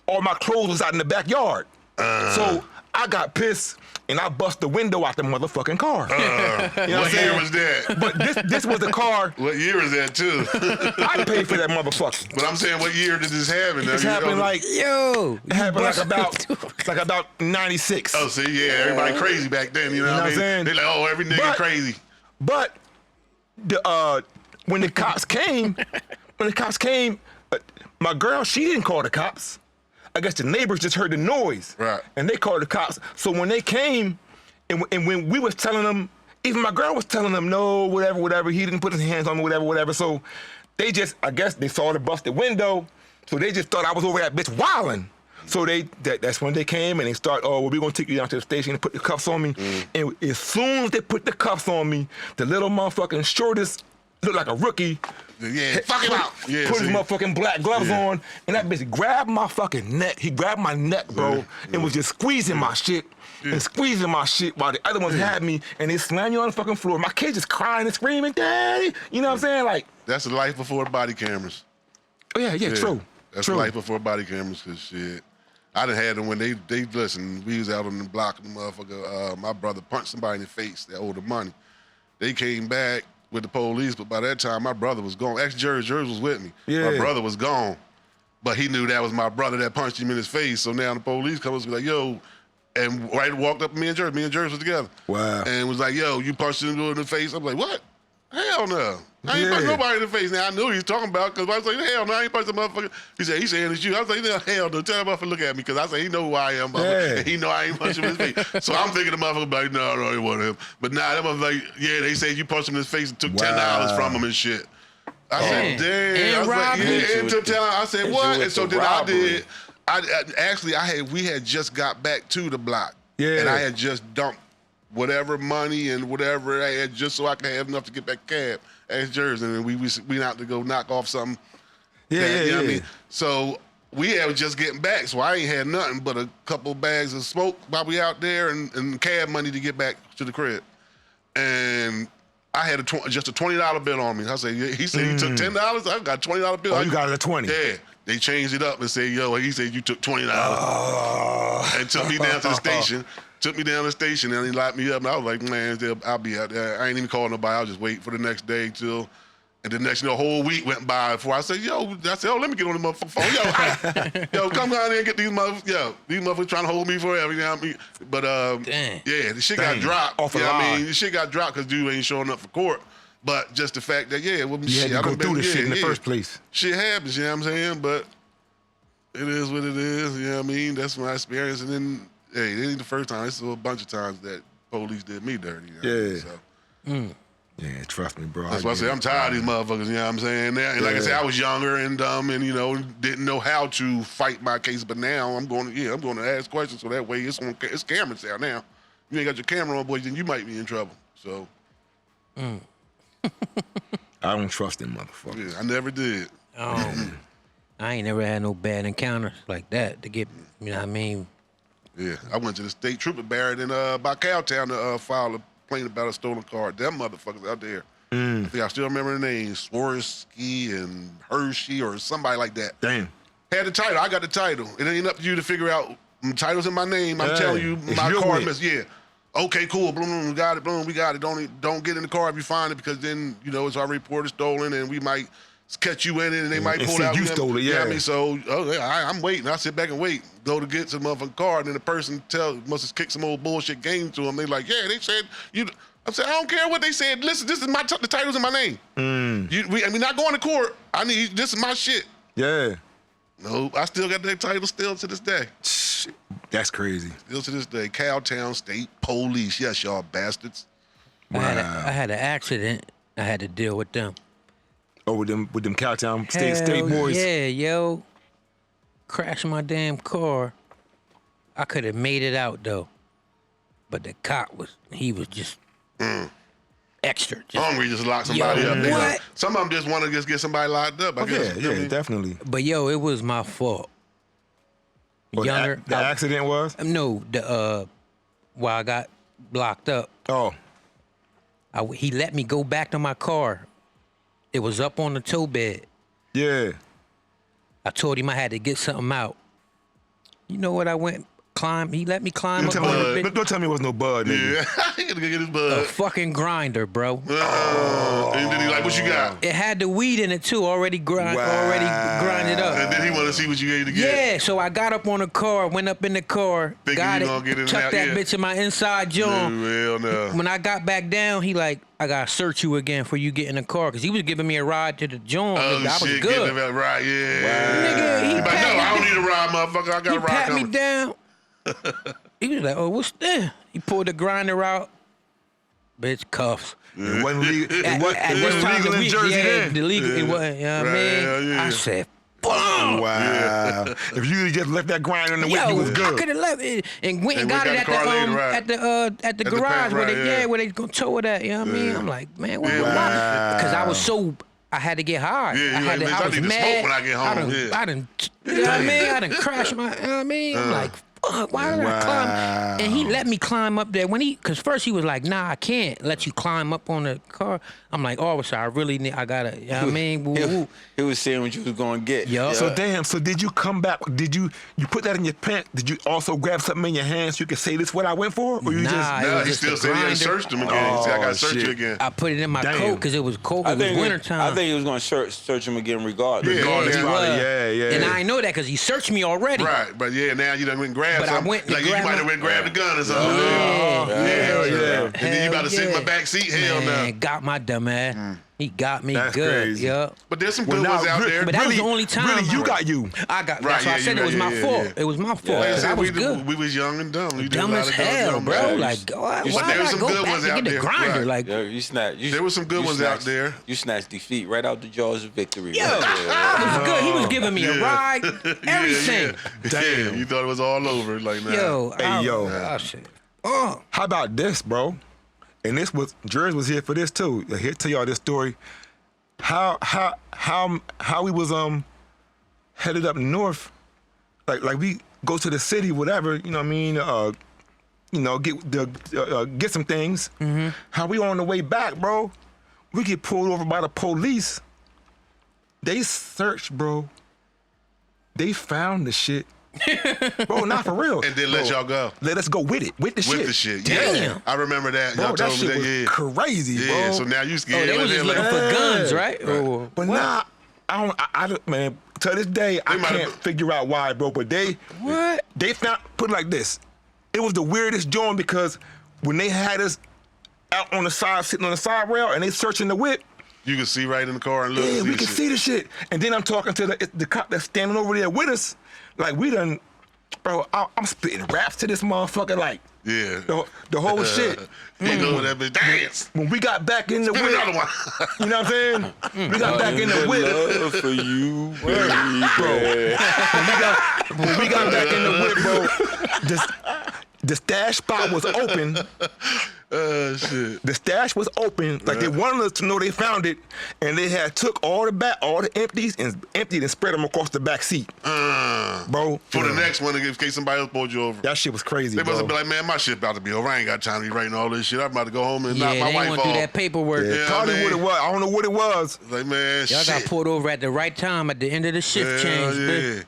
all my clothes was out in the backyard. So I got pissed and I bust the window out the motherfucking car. You know What I'm saying? year was that? But this was the car What year was that too? I paid for that motherfucker. But I'm saying, what year did this happen? This happened like Yo. it happened like about 96. Oh, see, yeah, everybody crazy back then. You know what I what I'm mean? saying? They like, oh, every nigga But- crazy. But when the cops came, my girl, she didn't call the cops. I guess the neighbors just heard the noise. Right. And they called the cops. So when they came, and when we was telling them, even my girl was telling them, no, whatever, he didn't put his hands on me, whatever. So they just, I guess they saw the busted window, so they just thought I was over that bitch wilding. So that's when they came and they start, oh, well, we're gonna take you down to the station and put the cuffs on me. And as soon as they put the cuffs on me, the little motherfucking shortest, looked like a rookie. Yeah, fuck him out. Yeah, Put his see. motherfucking black gloves Yeah. on, and that bitch grabbed my fucking neck. He grabbed my neck, bro, and was just squeezing my shit. And squeezing my shit while the other ones had me, and they slammed you on the fucking floor. My kid just crying and screaming, Daddy. You know what I'm saying? Like, That's the life before body cameras. oh yeah, true. That's true. the life before body cameras, cause shit. I done had them when they listen. We was out on the block, and the motherfucker. My brother punched somebody in the face that owed him money. They came back with the police, but by that time my brother was gone. Actually, Jerry was with me. Yeah. My brother was gone, but he knew that was my brother that punched him in his face. So now the police come up and be like, "Yo," and right walked up to me and Jerry. Me and Jerry was together. Wow. And was like, "Yo, you punched him in the face." I'm like, "What? Hell no. I ain't Yeah. punched nobody in the face." Now I knew what he was talking about because I was like, "Hell no, I ain't punched the motherfucker." He said, "He's saying it's you." I was like, "No, hell no, tell that motherfucker look at me," because I said, "He know who I am, motherfucker. Yeah. And he know I ain't punched him in his face." So I'm thinking the motherfucker like, "No, it wasn't him." But nah, that motherfucker like, "Yeah, they said you punched him in his face and took $10 from him and shit." I said, Damn. "Damn." And I was like, robbed "Yeah, him. and took $10." I said, Hit you "What?" with And so the then I robbery. did. We had just got back to the block. Yeah. And I had just dumped whatever money and whatever I had just so I could have enough to get back cab at Jersey. And then we went out to go knock off something. Yeah, that, you know what I yeah. mean? So we had just getting back, so I ain't had nothing but a couple bags of smoke while we out there and cab money to get back to the crib. And I had just a $20 bill on me. I said, he said he took $10. I got a $20 bill. Oh, you got it at 20. Yeah. They changed it up and said, yo, he said you took $20 Oh. and took me down to the station. Took me down to the station and he locked me up. And I was like, man, I'll be out there. I ain't even calling nobody. I'll just wait for the next day till. And the next, whole week went by before I said, let me get on the motherfucking phone. Yo, come down there and get these motherfuckers. Yo, these motherfuckers trying to hold me forever. You know what I mean? But, Dang. yeah, the shit Dang. got dropped. Off a You know what I lie. mean? The shit got dropped because dude ain't showing up for court. But just the fact that, well, You had to go through this shit in the first place. Shit happens, you know what I'm saying? But it is what it is, you know what I mean? That's my experience. And then, hey, it ain't the first time. It's a bunch of times that police did me dirty. You know what I mean? Yeah. So Yeah, trust me, bro. that's why I say I'm tired of these motherfuckers, you know what I'm saying? Now, and like I said, I was younger and dumb and, didn't know how to fight my case. But now I'm going to ask questions so that way it's cameras out now. You ain't got your camera on, boys, then you might be in trouble. So, I don't trust them motherfuckers. yeah, I never did. I ain't never had no bad encounters like that to get, you know what I mean? Yeah, I went to the state trooper barrack in by Cowtown to file a complaint about a stolen car. Them motherfuckers out there. I think I still remember the names, Swarovski and Hershey or somebody like that. Damn. Had the title. I got the title. It ain't up to you to figure out titles in my name. I'm Hey, telling you, it's my your car wit. missed. Yeah. Okay, cool. Boom, we got it. Boom, we got it. Don't get in the car if you find it because then it's already reported stolen and we might catch you in it and they might and pull say out. you stole it, You know what I yeah. mean? So I'm waiting. I sit back and wait. Go to get to the motherfucking car and then the person must have kicked some old bullshit game to them. They like, yeah, they said you. I said, I don't care what they said. Listen, this is the title's in my name. We not going to court. This is my shit. Yeah. No, I still got that title still to this day. Shit, that's crazy. Still to this day. Cowtown State Police. Yes, y'all bastards. I had an accident. I had to deal with them. Oh, with them Cowtown State Hell boys. Yeah, yo. Crashing my damn car. I could have made it out though. But the cop was just extra. Just, Hungry just lock somebody Yo, up. They what? like- Some of them just want to just get somebody locked up. I guess. Yeah, You know what I mean? definitely. but yo, it was my fault. Well, Younger. the accident was? No, while I got locked up, Oh. he let me go back to my car. It was up on the tow bed. Yeah. I told him I had to get something out. You know what? I went climb. He let me climb Don't up tell, on me, the bed. don't tell me it was no bud, nigga. Yeah, he gotta go get his A bud. fucking grinder, bro. And then he like, what you got? It had the weed in it too, already grinded up. And then he want to see what you ate to get. Yeah, so I got up on the car, went up in the car, Thinking got you it, gonna get in and tucked out, that yeah. bitch in my inside joint. Hell no. When I got back down, he like, I gotta search you again for you get in the car, cause he was giving me a ride to the joint. Oh Nigga, I was shit, good. getting that right, yeah. Nigga, he He like, no, pat me I don't need a ride, motherfucker. I got He a ride pat coming. me down. He was like, oh, what's that? He pulled the grinder out. Bitch, cuffs. It wasn't legal. It At wasn't this time, legal in Jersey then. the legal, it wasn't, you know what I mean? Right, yeah. I said, boom. Wow. If you just left that grind on the whip, you was Yo, I good. could have left it and went and And got we it got at the the car later, right. at the the garage pad, where right, they yeah. where they gonna tow it at. You know what I mean? I'm like, man, why? Yeah. Because I was so. I had to get high. Yeah, you I had like, to, bitch, I I was need to mad. smoke when I get home, I done, yeah. I done, you know what I mean? I done crashed my, you know what I mean? I'm like, fuck, why did I climb? And he let me climb up there because first he was like, nah, I can't let you climb up on the car. I'm like, officer, I gotta, you know what I mean? Woo, woo. He was seeing what you was gonna get. Yup. So damn. So did you come back? Did you put that in your pants? Did you also grab something in your hands so you could say this is what I went for, or you Nah, just? it Nah, was he just still a said he had grinder. searched him again. He said, I got to search shit. you again. I put it in my Damn. coat because it was cold. I It was think wintertime. I think he was gonna search him again regardless. Yeah. Oh, Yeah, that's he probably- was. yeah. And I ain't know that because he searched me already. Right, but yeah, now you done went and grabbed But I something. went and like you grabbed might have my- went and grabbed the gun or something. Yeah. And then you about to sit in my back seat. Hell no. Man, got my dumb ass. He got me That's good. crazy. Yup. But there's some Well, good now, ones out there. But that was the only time. Really, you got you. I got. Right, That's why I yeah, said you it was got- my yeah, fault. yeah. It was my fault. Like I 'cause said, I was good. we was young and dumb. We did Dumb a lot as of hell, dumb bro. shit. Like, why But did there I was some go good back ones and out get the there. grinder? Right. Like, Yeah, you snatched. There was some good ones out there. You snatched defeat right out the jaws of victory. yo, right there. I was good. He was giving me a Yeah. ride, everything. Damn. You thought it was all over. Like, nah. Yo, Hey, yo. I said, oh, How about this, bro? And this was Jersey was here for this too. Here tell y'all this story. How we was headed up north, like we go to the city, whatever, you know what I mean? Get some things. Mm-hmm. How we on the way back, bro? We get pulled over by the police. They searched, bro. They found the shit. Bro, not for real. And then let Bro, y'all go. Let us go with it, with the shit. With the shit. Damn. Yeah. I remember that. Bro, Y'all that told me shit was that. Yeah. crazy, Yeah, bro. so now you oh, scared. they was just looking like, for guns, right? Right. Or But what? nah, I don't, man. To this day, I They might can't have- figure out why, bro. But they found, put it like this. It was the weirdest joint because when they had us out on the side, sitting on the side rail, and they searching the whip, You can see right in the car and look. yeah, and we the can shit. see the shit. And then I'm talking to the cop that's standing over there with us, like we done, bro. I'm spitting raps to this motherfucker, like Yeah. the whole shit. You know that bitch dance. When we got back in the Give whip, me another one. you know what I'm saying? We got back in the whip. Love for you, When we got back in the whip, bro, the stash spot was open, Shit. The stash was open, like they wanted us to know they found it, and they had took all the empties and emptied and spread them across the back seat, bro. For the next one, in case somebody else pulled you over. That shit was crazy. They bro. must have been like, man, my shit about to be over. I ain't got time to be writing all this shit. I'm about to go home and Yeah, knock my they wife want to off. do that paperwork. Yeah, Yeah, probably man. what it was. I don't know what it was. Like, man, Y'all shit. got pulled over at the right time at the end of the shift change, bitch.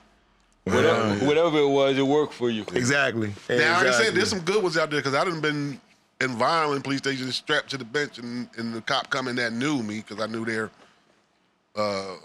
Whatever it was, it worked for you. Exactly. Now, like I said, Exactly. there's some good ones out there because I done been in violent police stations strapped to the bench and the cop coming that knew me because I knew they're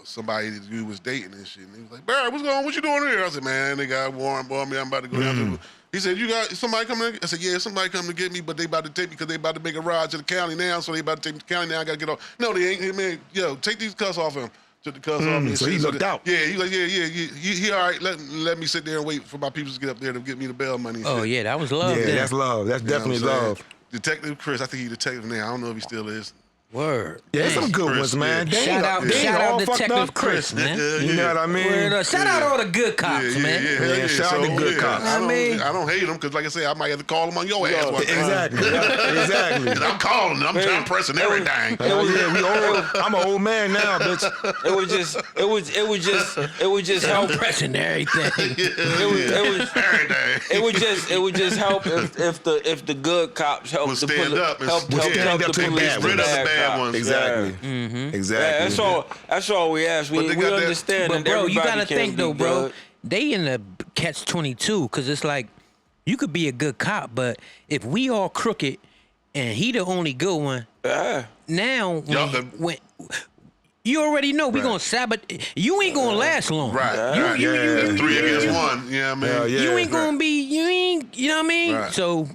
somebody that you was dating and shit. And he was like, Barry, what's going on? What you doing here? I said, man, they got a warrant for me. I'm about to go down to. He said, you got somebody coming? I said, yeah, somebody coming to get me, but they about to take me because they about to make a ride to the county now, so they about to take me to the county now. I got to get off. No, they ain't. Hey, man, yo, take these cuffs off him. Took the cuffs off me. and so shit. he looked out. Yeah, he was like, he all right. Let me sit there and wait for my people to get up there to get me the bail money. And Oh, shit. yeah, that was love Yeah, then. that's love. That's You know definitely what I'm saying? love. Detective Chris, I think he's detective now. I don't know if he still is. Word. Yeah, there's some good Chris, ones, man. yeah. They Shout ain't- out, they ain't shout all out fucked Detective up. Chris, man. You know what I mean? Word up. Shout out all the good cops, man. Yeah, shout out to good cops. I mean- don't hate them because, like I said, I might have to call them on your ass one time. Exactly. Exactly. And I'm calling them. I'm pressing everything. Oh, yeah, we old. I'm an old man now, bitch. It would just help. Pressing everything. Everything. It would just help if the good cops help Would the stand up and help stand up the to the police bad rid of the bad bad cops. ones. Exactly. Yeah, Exactly. that's all we ask. But We they got that- understand But that bro, you everybody gotta can't think be though, bro. good. They in the catch-22 because it's like you could be a good cop, but if we all crooked and he the only good one, Yeah. now Y'all when you already know we gonna sabotage. You ain't gonna last long. Right. You, right. you, you, That's you, 3 you, against you, 1. Yeah, I mean. Hell yeah. you ain't gonna be. You ain't. You know what I mean? Right. So.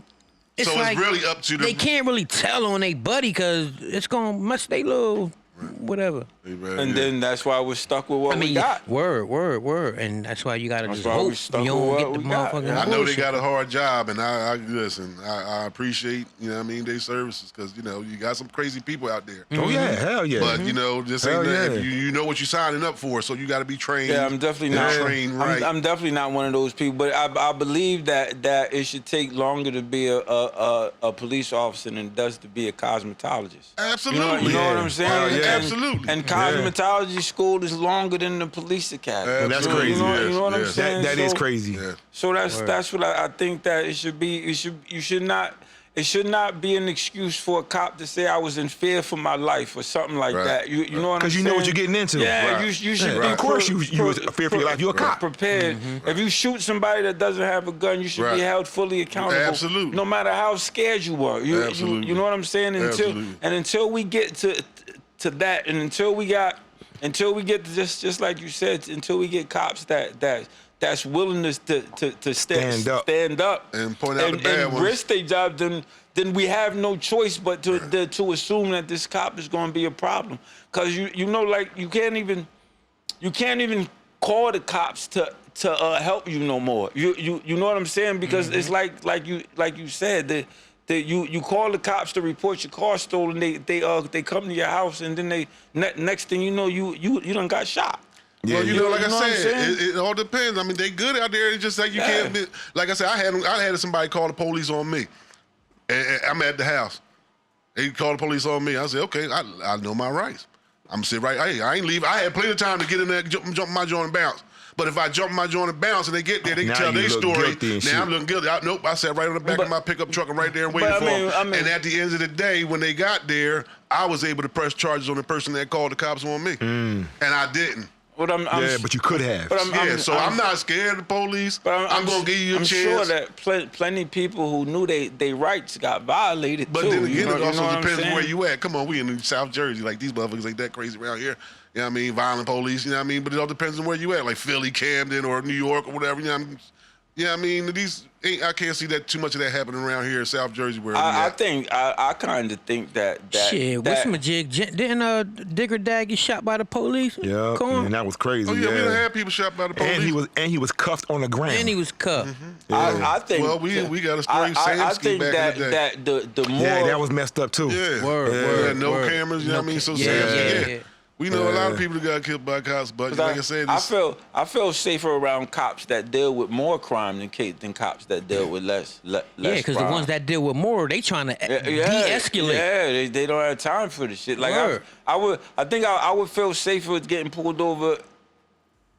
It's So it's like really up to the- They can't really tell on they buddy because it's gonna mess they little whatever. And then that's why we're stuck with what I mean, we got. word, and that's why you gotta That's just why we hope stuck you with don't what get the we got. motherfucking. I know they bullshit. got a hard job, and I listen. I appreciate, you know what I mean, their services because, you know, you got some crazy people out there. Oh yeah, hell yeah. But, you know, this Hell ain't nothing. yeah. If you know what you're signing up for, so you got to be trained. Yeah, I'm definitely not trained right. I'm definitely not one of those people, but I believe that it should take longer to be a police officer than it does to be a cosmetologist. Absolutely. You know what Yeah. I'm saying? Hell yeah. Absolutely. And cosmetology school is longer than the police academy. That's Absolutely. crazy. You know what I'm Yes. saying? That is So- crazy. Yeah. So that's what I think that it should be. It should not be an excuse for a cop to say I was in fear for my life or something like Right. that. You know what I'm saying? Because you know what you're getting into. Yeah, Right. you should Yeah, be. of course you was fear for your life. You're a cop. Prepared. If you shoot somebody that doesn't have a gun, you should Right. be held fully accountable. Absolutely. No matter how scared you were. Absolutely. You know what I'm saying? Absolutely. Until we get to that, and until we get to just like you said, until we get cops that's willingness to Stand up. And point out the bad and ones. risk their job, then we have no choice but to assume that this cop is going to be a problem. Because you know, like you can't even call the cops to help you no more. You know what I'm saying? Because it's like you said that you call the cops to report your car stolen. They come to your house and then they next thing you know you done got shot. Yeah, Well, you know, like know I what I'm said, saying? it all depends. I mean, they good out there. It's just like you Yeah. can't be. Like I said, I had somebody call the police on me, and I'm at the house. They called the police on me. I said, okay, I know my rights. I'm sitting right. Hey, I ain't leave. I had plenty of time to get in there, jump my joint and bounce. But if I jump my joint and bounce and they get there, they can Now tell you their look story. guilty and Now shit. I'm looking guilty. Nope, I sat right on the back of my pickup truck and right there and waited But for them. I mean- And at the end of the day, when they got there, I was able to press charges on the person that called the cops on me, and I didn't. But Yeah, but you could have. But I'm not scared of the police. But I'm gonna give you a I'm chance. sure that plenty people who knew they rights got violated But too. then again, you know, it also you know what I'm depends saying? where you at. Come on, we in South Jersey. Like, these motherfuckers ain't that crazy around here. You know what I mean? Violent police, you know what I mean? But it all depends on where you at. Like Philly, Camden, or New York, or whatever. You know what I mean? Yeah, I mean, I can't see that too much of that happening around here in South Jersey where we I at. think I kind of think that Shit, what's my jig? Didn't Digger Dag get shot by the police? Yeah, Come on. and that was crazy. Oh, yeah, we done yeah. had people shot by the police. And he was cuffed on the ground. And he was cuffed. I think. Well, we got a story I Samsky think back in the day. that the more Yeah, that was messed up too. Yeah. Word, yeah. word, No word. cameras, you know what I mean? So Yeah, Samsky, yeah. We know a lot of people that got killed by cops, but like I said, I feel safer around cops that deal with more crime than cops that deal with less. Yeah, because the ones that deal with more, they trying to de-escalate. Yeah, they don't have time for the shit. Like I think I would feel safer with getting pulled over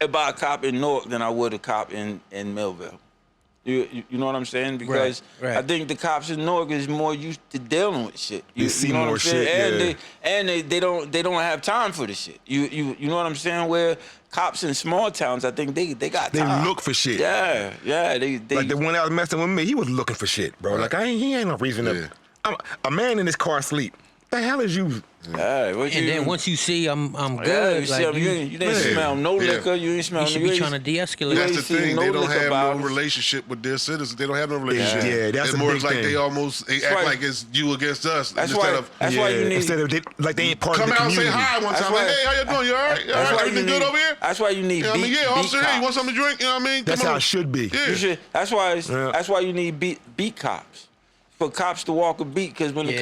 by a cop in Newark than I would a cop in Millville. You know what I'm saying? Because right. I think the cops in Newark is more used to dealing with shit. They see know more what I'm saying? shit, they don't have time for the shit. You know what I'm saying? Where cops in small towns, I think they got time. They look for shit. Yeah. They like the one that was messing with me, he was looking for shit, bro. Like he ain't no reason to. A man in his car asleep. The hell is you? Then once you see I'm good, you didn't smell no liquor. You didn't smell. You should be trying to de-escalate. That's the thing. They don't have no relationship with their citizens. They don't have no relationship. Yeah, that's it a more big like thing. they almost act like it's you against us. That's why you need. Instead of like they ain't part of the come out community. and say hi one time. Like, hey, how you doing? You all right? You all right? Everything good over here? That's why you need. Officer, hey, you want something to drink? You know what I mean? That's how it should be. Yeah. That's why you need beat cops. For cops to walk a beat, because when the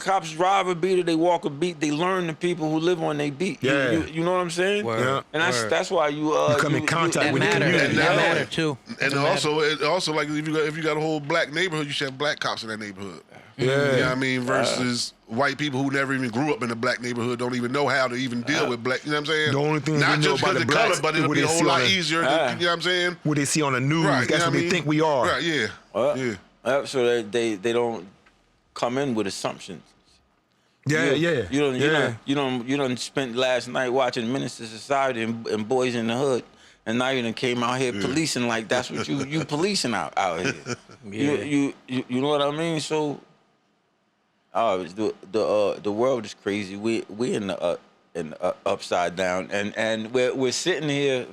cops drive a beat or they walk a beat, they learn the people who live on their beat. Yeah. You know what I'm saying? Yeah. And that's why you come in contact with the community. That matter too. And also like if you got a whole black neighborhood, you should have black cops in that neighborhood. Yeah. You know what I mean? Versus white people who never even grew up in a black neighborhood, don't even know how to even deal with black. You know what I'm saying? The only thing not they know just about because the of color, blacks but it'll be a whole lot easier. You know what I'm saying? What they see on the news, that's what they think we are. Right? Yeah. So they don't come in with assumptions. You done spent last night watching Menace to Society and Boys in the Hood, and now you done came out here policing like that's what you policing out here. You know what I mean? So, the world is crazy. We in the upside down, and we're sitting here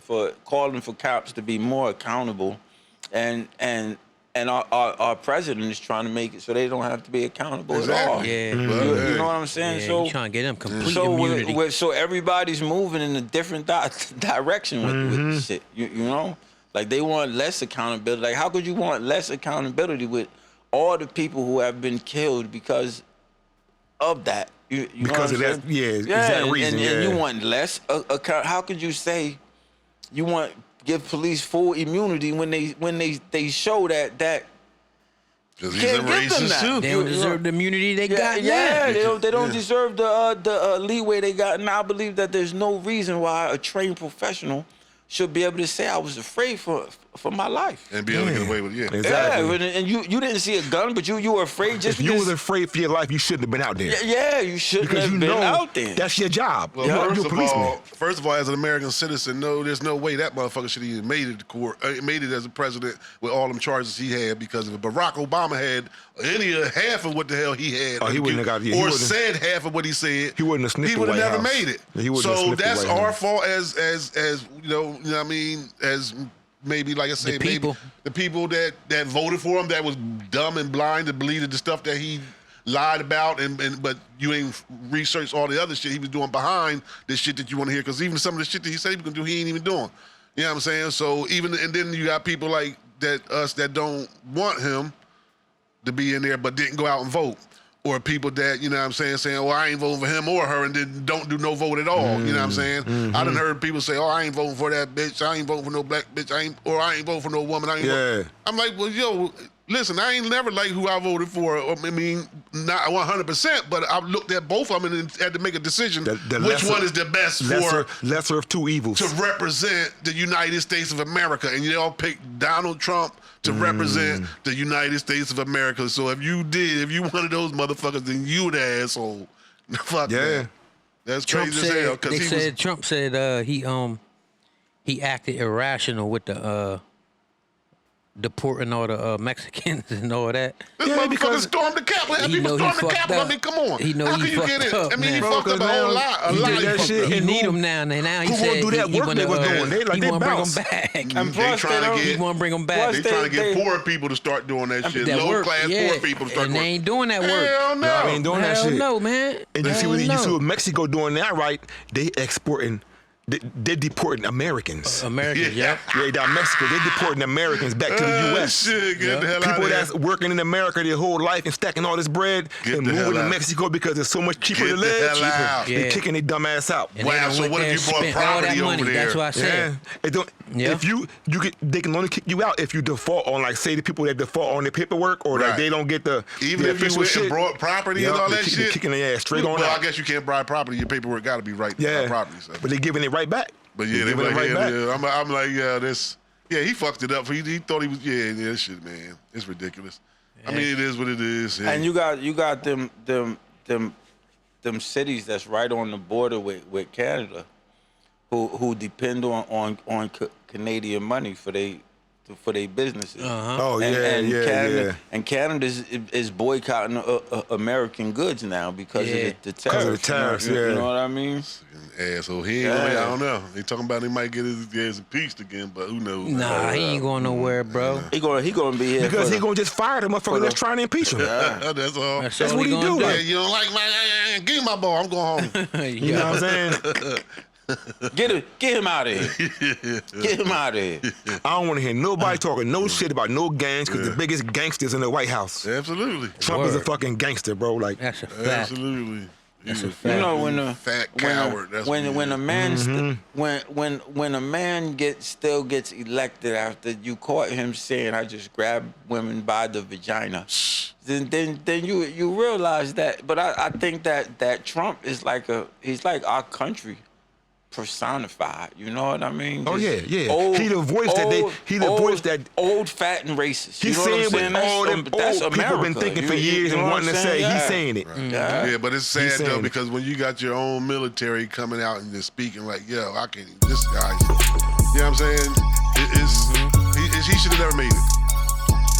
calling for cops to be more accountable, and our president is trying to make it so they don't have to be accountable at all. Yeah. You know what I'm saying? Yeah, so trying to get them complete immunity. So everybody's moving in a different direction with shit. You know? Like they want less accountability. Like how could you want less accountability with all the people who have been killed because of that? You because know what of that, exact reason. And you want less account. How could you say you want give police full immunity when they show that because he's a racist too. They don't deserve the immunity they got. Yeah, they don't deserve the leeway they got. And I believe that there's no reason why a trained professional should be able to say I was afraid for my life and be able to get away with Exactly. Yeah, and you didn't see a gun, but you were afraid just if you was afraid for your life, you shouldn't have been out there. Yeah, you shouldn't have been out there. That's your job. Well, you're a policeman. First of all, as an American citizen, there's no way that motherfucker should have even made it to court, made it as a president with all them charges he had. Because if Barack Obama had half of what the hell he had, he wouldn't have got or said half of what he said, he wouldn't have sniffed he the would have White never House. made it. He wouldn't have So sniffed the that's White our House. fault as you know what I mean, as maybe like I say, maybe the people that voted for him that was dumb and blind to believe the stuff that he lied about, but you ain't researched all the other shit he was doing behind this shit that you want to hear. Because even some of the shit that he said he was gonna do, he ain't even doing. You know what I'm saying? So and then you got people like us that don't want him to be in there, but didn't go out and vote. Or people that, you know what I'm saying, well, I ain't voting for him or her, and then don't do no vote at all. You know what I'm saying? I done heard people say, I ain't voting for that bitch. I ain't voting for no black bitch. I ain't voting for no woman. I'm like, well, yo, listen, I ain't never like who I voted for. I mean, not 100%, but I looked at both of them and had to make a decision which one is the best lesser of two evils to represent the United States of America. And you all picked Donald Trump to represent the United States of America. So if you one of those motherfuckers, then you the asshole. Fuck that. That's Trump crazy as hell. Trump said he acted irrational with the deporting all the Mexicans and all that. This motherfucker stormed the Capitol. People stormed the Capitol. I mean, come on. He know How he can you get it? up, I mean, he man. fucked up a whole lot. He need him now. Now he said do that he work wanna, they was doing? They he want to bring bounce. them back. And plus, he want to bring them back. They trying to get poor people to start doing that shit. Low class poor people to start and doing. they ain't doing that work. Hell no. They ain't doing that shit. No, man. And you see what Mexico doing that, right? They exporting they're deporting Americans. Americans, yeah. Yeah, down Mexico, they're deporting Americans back to the U.S. Shit, get the hell out People of here. that's working in America their whole life and stacking all this bread Get and the hell moving to out. Mexico because it's so much cheaper Get to the live. hell out. They're Yeah. kicking their dumb ass out. And Wow, they done so went what there if you and brought spent all property that over money? there? That's what I Yeah, said. it don't. Yeah. If you get, they can only kick you out if you default on, like, say the people that default on their paperwork or Right. that they don't get the Even the if you official went shit. and brought property and Yeah, all they that kick- shit. they kicking their ass straight on well, out. I guess you can't buy property. Your paperwork got to be right to Yeah, buy property. So. but they giving it right back. But yeah, they giving like, it right yeah, back. yeah. I'm like, yeah, this. Yeah, he fucked it up. He thought he was. Yeah, this shit, man. It's ridiculous. I mean, it is what it is. Yeah. And you got them cities that's right on the border with Canada, who depend on Canadian money for they businesses. Oh, And, yeah, and yeah, Canada, yeah. And Canada is boycotting American goods now because Yeah. of the tariffs. Because of the tariffs, you know, yeah. You know what I mean? Asshole. He ain't. I don't know. They talking about he might get his ass impeached again, but who knows? Nah, he ain't going nowhere, bro. He gonna be here Because for he gonna just fire the motherfucker that's trying to impeach him. That's all. That's That's all what he gonna do, Yeah, like- you don't like my. Give me my ball. I'm going home. You know what I'm saying? Get him out of here. Get him out of here. I don't want to hear nobody talking no shit about no gangs because the biggest gangsters in the White House. Absolutely. Trump is a Word. fucking gangster, bro. Like, That's a fact. Absolutely. That's a You fact. know when a Fat coward. That's when what he a is. man when a man still gets elected after you caught him saying I just grabbed women by the vagina, then you realize that. But I think that Trump is he's like our country personified. You know what I mean? Oh, Just yeah, yeah. He the voice that they- he the voice that- old, fat, and racist. he's you know saying what I'm what saying? all them That's old people been America. thinking for You years know and what wanting I'm to say. Yeah. He's saying it. Yeah. Yeah, but it's He's sad though saying- because when you got your own military coming out and just speaking like, yo, I can't. This guy, you know what I'm saying? He should have never made it.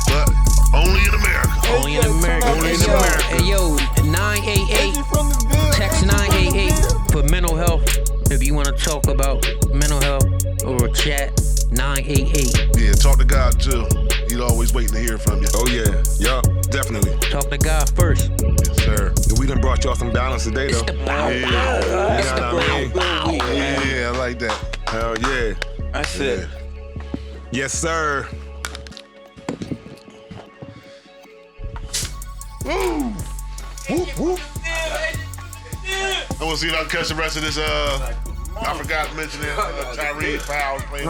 But only in America. Only in America. Only in Hey, yo, America. Hey, yo, 988. Edgy from the Ville. Text 988 for mental health. If you want to talk about mental health or chat, 988. Yeah, talk to God too. He's always waiting to hear from you. Oh, yeah. Yup, definitely. Talk to God first. Yes, sir. We done brought y'all some balance today, though. Yeah, You know what I mean? yeah, I like that. Hell yeah. That's it. Yes, sir. Woo! Whoop, whoop. I want to see if I can catch the rest of this. I forgot to mention it. Tyrese Powell playing.